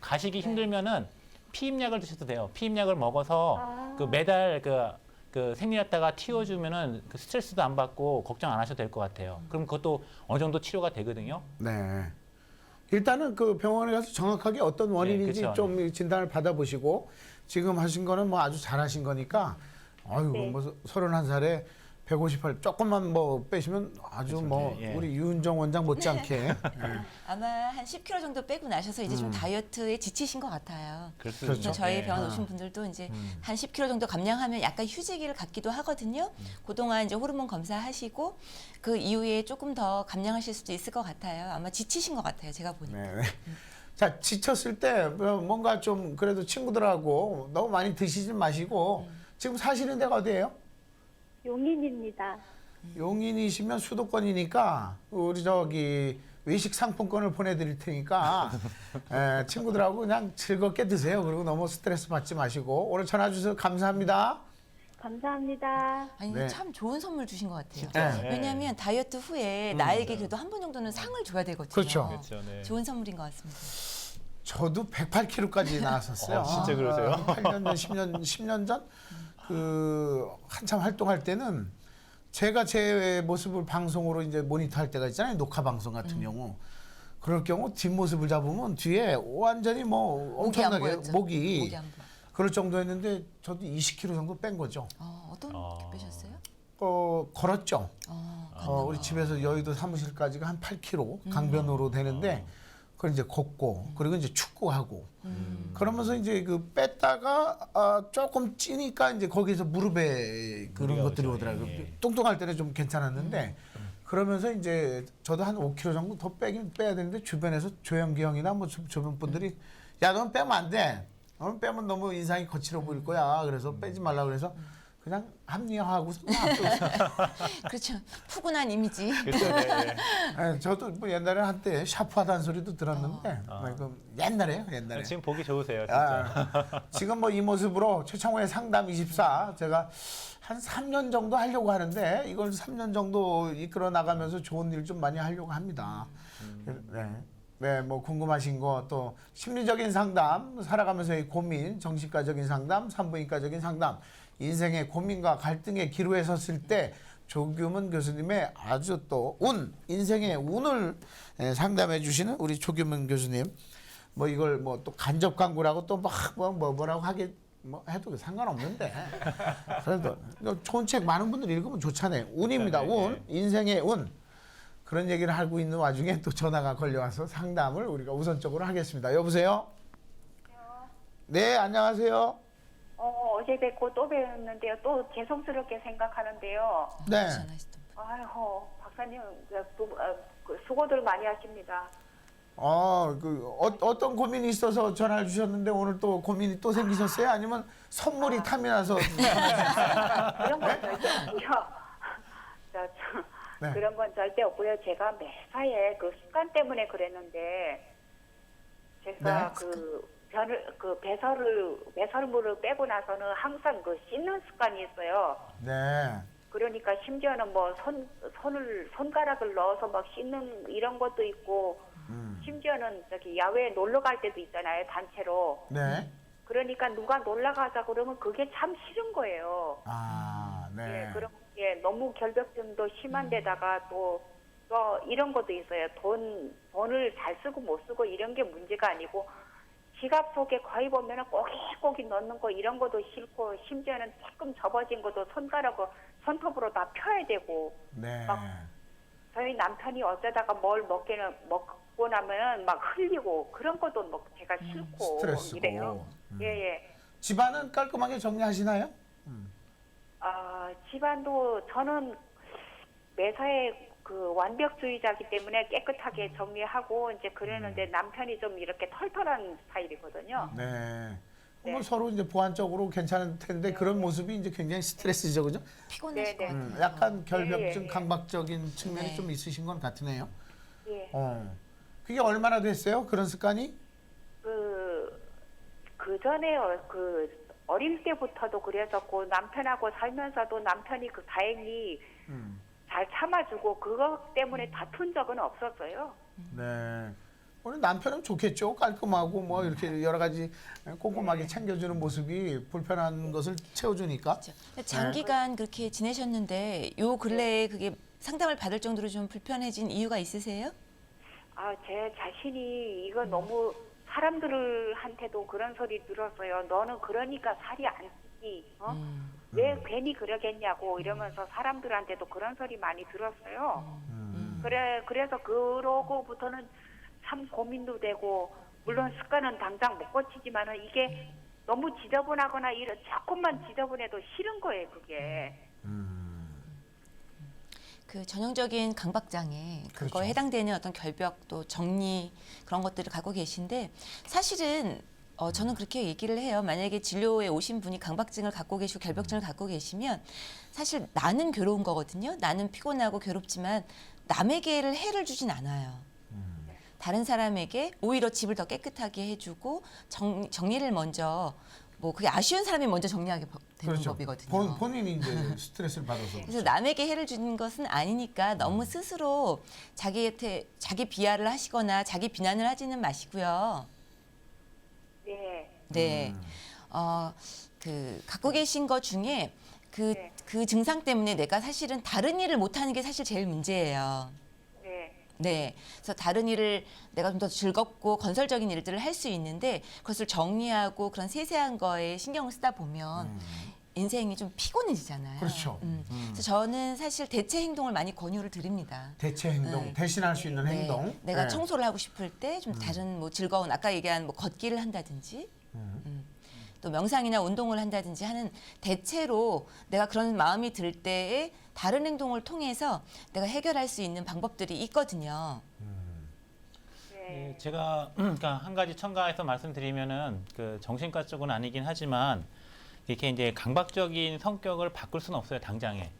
가시기 힘들면은 피임약을 드셔도 돼요. 피임약을 먹어서 그 매달 그 생리했다가 튀어주면은 그 스트레스도 안 받고 걱정 안 하셔도 될 것 같아요. 그럼 그것도 어느 정도 치료가 되거든요. 네. 일단은 그 병원에 가서 정확하게 어떤 원인인지 그쵸. 좀 진단을 받아보시고 지금 하신 거는 뭐 아주 잘하신 거니까 아유 네. 뭐 31살에 158 조금만 뭐 빼시면 아주 그렇죠. 뭐 예. 우리 유은정 원장 못지않게 예. 아마 한 10kg 정도 빼고 나셔서 이제 좀 다이어트에 지치신 것 같아요. 그렇죠. 그렇죠. 그래서 저희 네. 병원 오신 분들도 이제 한 10kg 정도 감량하면 약간 휴지기를 갖기도 하거든요. 그동안 이제 호르몬 검사하시고 그 이후에 조금 더 감량하실 수도 있을 것 같아요. 아마 지치신 것 같아요. 제가 보니까. 네. 자, 지쳤을 때 뭔가 좀 그래도 친구들하고 너무 많이 드시지 마시고 지금 사시는 데가 어디예요? 용인입니다. 용인이시면 수도권이니까 우리 저기 외식 상품권을 보내드릴 테니까 친구들하고 그냥 즐겁게 드세요. 그리고 너무 스트레스 받지 마시고 오늘 전화 주셔서 감사합니다. 감사합니다. 아니 네. 참 좋은 선물 주신 것 같아요. 진짜. 네. 왜냐하면 다이어트 후에 나에게 그래도 한 번 정도는 상을 줘야 되거든요. 그렇죠. 그렇죠. 네. 좋은 선물인 것 같습니다. 저도 108kg까지 나왔었어요. 진짜 그러세요? 8년 전, 10년 전? 한참 활동할 때는 제가 제 모습을 방송으로 이제 모니터할 때가 있잖아요. 녹화 방송 같은 경우. 그럴 경우 뒷모습을 잡으면 뒤에 완전히 뭐 목이 안 엄청나게 보였죠. 목이 안 보여. 그럴 정도였는데 저도 20kg 정도 뺀 거죠. 어떤 게 빼셨어요? 걸었죠. 걷는 우리 거. 집에서 여의도 사무실까지가 한 8km 강변으로 되는데 그걸 이제 걷고 그리고 이제 축구하고 그러면서 이제 그 뺐다가 조금 찌니까 이제 거기서 무릎에 그런 무리가 것들이 오죠. 오더라고요. 예. 뚱뚱할 때는 좀 괜찮았는데 그러면서 이제 저도 한 5kg 정도 더 빼긴 빼야 되는데 주변에서 조영기 형이나 뭐 주변 분들이 야, 넌 빼면 안 돼. 넌 빼면 너무 인상이 거칠어 보일 거야. 그래서 빼지 말라 그래서 그냥 합리화하고 그렇죠. 푸근한 이미지. 그렇죠. 네. 저도 뭐 옛날에 한때 샤프하다는 소리도 들었는데 옛날에요. 네. 지금 보기 좋으세요, 진짜. 지금 뭐 이 모습으로 최창호의 상담 24 제가 한 3년 정도 하려고 하는데 이걸 3년 정도 이끌어 나가면서 좋은 일 좀 많이 하려고 합니다. 네, 뭐 궁금하신 거 또 심리적인 상담, 살아가면서의 고민, 정신과적인 상담, 산부인과적인 상담, 인생의 고민과 갈등에 기로에 섰을 때 조규문 교수님의 아주 또 인생의 운을 상담해 주시는 우리 조규문 교수님. 뭐 이걸 뭐 또 간접 광고라고 또 막 뭐라고 하게 뭐 해도 상관없는데 그래도 좋은 책 많은 분들이 읽으면 좋잖아요. 운입니다. 운, 인생의 운. 그런 얘기를 하고 있는 와중에 또 전화가 걸려와서 상담을 우리가 우선적으로 하겠습니다. 여보세요? 네, 안녕하세요. 어제 뵙고 또 뵙는데요. 또 죄송스럽게 생각하는데요. 네. 전화하시던 분. 아이고, 박사님, 수고들 많이 하십니다. 어떤 고민이 있어서 전화를 주셨는데 오늘 또 고민이 또 생기셨어요? 아니면 선물이 탐이 나서 그런 건 절대 없고요. 네. 그런 건 절대 없고요. 제가 매사에 그 습관 때문에 그랬는데 제가 네. 배설물을 빼고 나서는 항상 그 씻는 습관이 있어요. 네. 그러니까 심지어는 뭐 손가락을 넣어서 막 씻는 이런 것도 있고 심지어는 저기 야외에 놀러 갈 때도 있잖아요. 단체로. 네. 그러니까 누가 놀러 가자 그러면 그게 참 싫은 거예요. 네. 예, 그럼 너무 결벽증도 심한 데다가 또 이런 것도 있어요. 돈을 잘 쓰고 못 쓰고 이런 게 문제가 아니고 지갑 속에 거의 보면은 꼬깃꼬깃 넣는 거 이런 것도 싫고 심지어는 조금 접어진 것도 손톱으로 다 펴야 되고 네. 막 저희 남편이 어쩌다가 뭘 먹고 나면은 막 흘리고 그런 것도 뭐 제가 싫고 스트레스고. 이래요. 예. 집안은 깔끔하게 정리하시나요? 집안도 저는 매사에 그 완벽주의자이기 때문에 깨끗하게 정리하고 이제 그러는데 남편이 좀 이렇게 털털한 스타일이거든요. 네. 뭐 네. 서로 이제 보완적으로 괜찮을 텐데 그런 모습이 이제 굉장히 스트레스죠, 그죠? 피곤하실 것 네, 네. 같아요. 약간 결벽증, 예. 강박적인 측면이 네. 좀 있으신 건 같으네요. 예. 그게 얼마나 됐어요? 그런 습관이? 그 전에 어릴 때부터도 그랬었고 남편하고 살면서도 남편이 다행히 잘 참아주고 그것 때문에 다툰 적은 없었어요. 네. 우리 남편은 좋겠죠. 깔끔하고 뭐 이렇게 여러 가지 꼼꼼하게 챙겨주는 모습이 불편한 것을 채워주니까. 그렇죠. 장기간 그렇게 지내셨는데 요 근래에 그게 상담을 받을 정도로 좀 불편해진 이유가 있으세요? 제 자신이 이거 너무 사람들한테도 그런 소리 들었어요. 너는 그러니까 살이 안 찌지. 왜 괜히 그러겠냐고 이러면서 사람들한테도 그런 소리 많이 들었어요. 그래서 그러고부터는 참 고민도 되고 물론 습관은 당장 못 고치지만은 이게 너무 지저분하거나 조금만 지저분해도 싫은 거예요, 그게. 그 전형적인 강박장애 그거에 그렇죠. 해당되는 어떤 결벽 또 정리 그런 것들을 갖고 계신데 사실은 저는 그렇게 얘기를 해요. 만약에 진료에 오신 분이 강박증을 갖고 계시고 결벽증을 갖고 계시면 사실 나는 괴로운 거거든요. 나는 피곤하고 괴롭지만 남에게를 해를 주진 않아요. 다른 사람에게 오히려 집을 더 깨끗하게 해주고 정리를 먼저 뭐 그게 아쉬운 사람이 먼저 정리하게 되는 법이거든요. 본인이 이제 스트레스를 받아서. 그래서 남에게 해를 주는 것은 아니니까 너무 스스로 자기 비하를 하시거나 자기 비난을 하지는 마시고요. 네. 네. 그 갖고 계신 것 중에 그 증상 때문에 내가 사실은 다른 일을 못하는 게 사실 제일 문제예요. 네. 네. 그래서 다른 일을 내가 좀 더 즐겁고 건설적인 일들을 할 수 있는데 그것을 정리하고 그런 세세한 거에 신경을 쓰다 보면 인생이 좀 피곤해지잖아요. 그렇죠. 그래서 저는 사실 대체 행동을 많이 권유를 드립니다. 대체 행동, 네. 대신할 수 있는 네. 행동. 내가 네. 청소를 하고 싶을 때 좀 다른 뭐 즐거운 아까 얘기한 뭐 걷기를 한다든지 또 명상이나 운동을 한다든지 하는 대체로 내가 그런 마음이 들 때에 다른 행동을 통해서 내가 해결할 수 있는 방법들이 있거든요. 네, 제가 그러니까 한 가지 첨가해서 말씀드리면은 그 정신과 쪽은 아니긴 하지만 이렇게 이제 강박적인 성격을 바꿀 수는 없어요 당장에.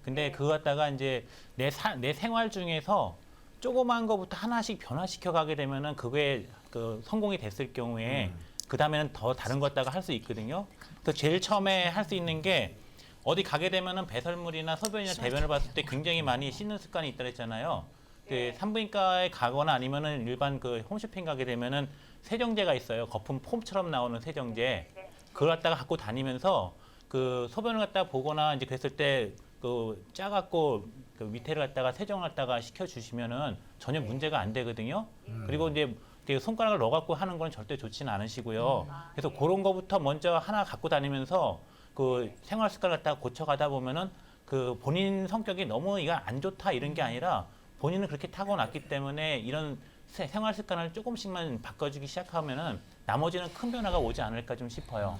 근데 그거 갖다가 이제 내 생활 중에서 조그만 거부터 하나씩 변화시켜 가게 되면은 그게 그 성공이 됐을 경우에 그 다음에는 더 다른 것 갖다가 할 수 있거든요. 그래서 제일 처음에 할 수 있는 게 어디 가게 되면은 배설물이나 소변이나 대변을 봤을 때 굉장히 많이 씻는 습관이 있다 그랬잖아요. 그 산부인과에 가거나 아니면은 일반 그 홈쇼핑 가게 되면은 세정제가 있어요. 거품 폼처럼 나오는 세정제. 그걸 갖다가 갖고 다니면서 그 소변을 갖다가 보거나 이제 그랬을 때 그 짜갖고 그 밑에를 갖다가 세정을 갖다가 시켜주시면은 전혀 문제가 안 되거든요. 그리고 이제 이렇게 손가락을 넣어갖고 하는 건 절대 좋지는 않으시고요. 그래서 그런 거부터 먼저 하나 갖고 다니면서 그 생활 습관을 갖다가 고쳐가다 보면은 그 본인 성격이 너무 이거 안 좋다 이런 게 아니라 본인은 그렇게 타고났기 때문에 이런 생활 습관을 조금씩만 바꿔주기 시작하면은 나머지는 큰 변화가 오지 않을까 좀 싶어요.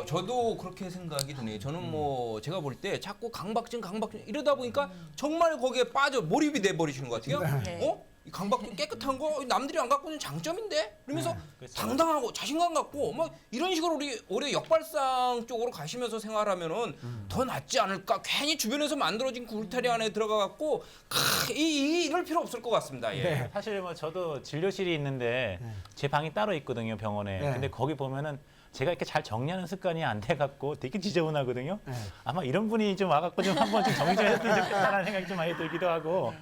저도 그렇게 생각이 드네요. 저는 뭐 제가 볼 때 자꾸 강박증 이러다 보니까 정말 거기에 빠져 몰입이 돼 버리시는 것 같아요. 네. 이 강박증 깨끗한 거 남들이 안 갖고 있는 장점인데? 이러면서 그렇죠. 당당하고 자신감 갖고 뭐 이런 식으로 우리 올해 역발상 쪽으로 가시면서 생활하면은 더 낫지 않을까? 괜히 주변에서 만들어진 굴타리 안에 들어가 갖고 이럴 필요 없을 것 같습니다. 예. 네. 사실 뭐 저도 진료실이 있는데 제 방이 따로 있거든요 병원에. 네. 근데 거기 보면은 제가 이렇게 잘 정리하는 습관이 안 돼갖고 되게 지저분하거든요. 네. 아마 이런 분이 좀 와갖고 좀 한번 좀 정리 좀 했으면 좋겠다라는 생각이 좀 많이 들기도 하고.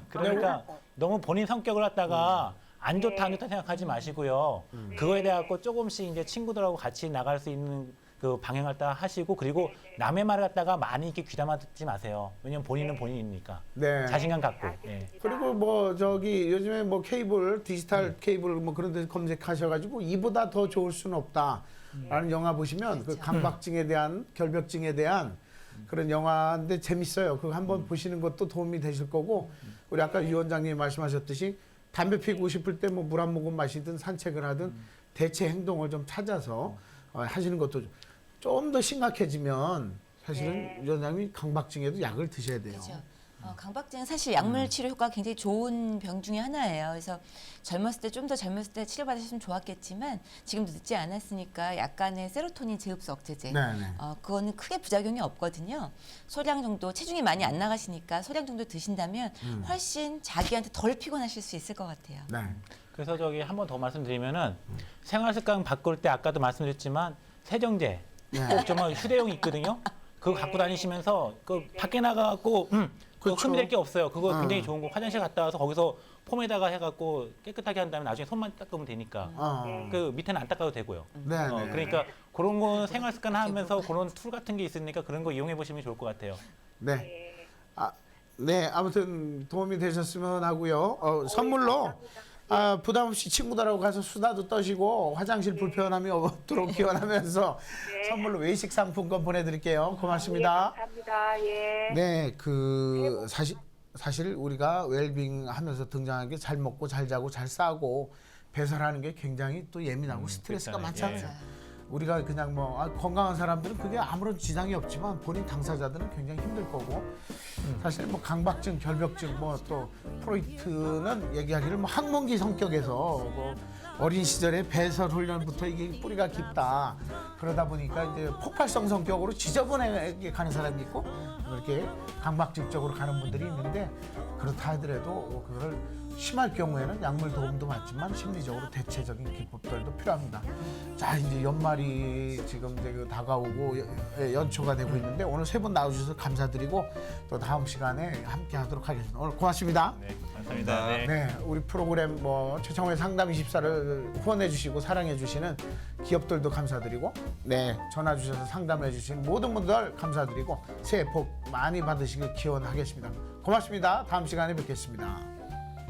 그러니까 너무 본인 성격을 갖다가 안 좋다 생각하지 마시고요. 그거에 대해 갖고 조금씩 이제 친구들하고 같이 나갈 수 있는 그 방향 갖다가 하시고 그리고 남의 말을 갖다가 많이 이렇게 귀담아 듣지 마세요. 왜냐면 본인은 본인이니까. 네. 자신감 갖고. 예. 그리고 뭐 저기 요즘에 뭐 케이블 디지털 케이블 뭐 그런 데 검색하셔가지고 이보다 더 좋을 수는 없다라는 영화 보시면 그 강박증에 대한 결벽증에 대한 그런 영화인데 재밌어요. 그거 한번 보시는 것도 도움이 되실 거고 우리 아까 유 원장님이 말씀하셨듯이 담배 피우고 싶을 때 뭐 물 한 모금 마시든 산책을 하든 대체 행동을 좀 찾아서 하시는 것도 좀 더 심각해지면 사실은 유 원장님이 강박증에도 약을 드셔야 돼요. 그렇죠. 강박증은 사실 약물 치료 효과가 굉장히 좋은 병 중에 하나예요. 그래서 젊었을 때 좀 더 젊었을 때 치료받으셨으면 좋았겠지만 지금도 늦지 않았으니까 약간의 세로토닌 제흡수 억제제 네네. 그거는 크게 부작용이 없거든요. 소량 정도 체중이 많이 안 나가시니까 소량 정도 드신다면 훨씬 자기한테 덜 피곤하실 수 있을 것 같아요. 네. 그래서 저기 한 번 더 말씀드리면은 생활 습관 바꿀 때 아까도 말씀드렸지만 세정제 꼭 정말 휴대용이 있거든요. 그거 갖고 다니시면서 그 밖에 나가갖고 그거 그렇죠. 흠될 게 없어요. 그거 굉장히 좋은 거. 화장실 갔다 와서 거기서 폼에다가 해갖고 깨끗하게 한 다음에 나중에 손만 닦으면 되니까. 그 밑에는 안 닦아도 되고요. 네. 그러니까 그런 거 생활 습관 하면서 그런 툴 같은 게 있으니까 그런 거 이용해 보시면 좋을 것 같아요. 네. 네, 아무튼 도움이 되셨으면 하고요. 선물로 부담 없이 친구들하고 가서 수다도 떠시고 화장실 불편함이 없도록 기원하면서 선물로 외식 상품권 보내드릴게요. 고맙습니다. 감사합니다. 예. 네, 사실 우리가 웰빙 하면서 등장한 게 잘 먹고 잘 자고 잘 싸고 배설하는 게 굉장히 또 예민하고 스트레스가 그렇잖아요. 많잖아요. 예. 우리가 그냥 건강한 사람들은 그게 아무런 지장이 없지만 본인 당사자들은 굉장히 힘들 거고 사실 강박증, 결벽증 또 프로이트는 얘기하기를 학문기 성격에서 어린 시절에 배설 훈련부터 이게 뿌리가 깊다. 그러다 보니까 이제 폭발성 성격으로 지저분하게 가는 사람이 있고 그렇게 강박증 쪽으로 가는 분들이 있는데 그렇다 하더라도 그걸 심할 경우에는 약물 도움도 받지만 심리적으로 대체적인 기법들도 필요합니다. 자, 이제 연말이 지금 이제 다가오고 연초가 되고 있는데 오늘 세 분 나와주셔서 감사드리고 또 다음 시간에 함께 하도록 하겠습니다. 오늘 고맙습니다. 네, 감사합니다. 네. 네, 우리 프로그램 최청호의 상담 24를 후원해 주시고 사랑해 주시는 기업들도 감사드리고 네, 전화 주셔서 상담해 주신 모든 분들 감사드리고 새해 복 많이 받으시길 기원하겠습니다. 고맙습니다. 다음 시간에 뵙겠습니다.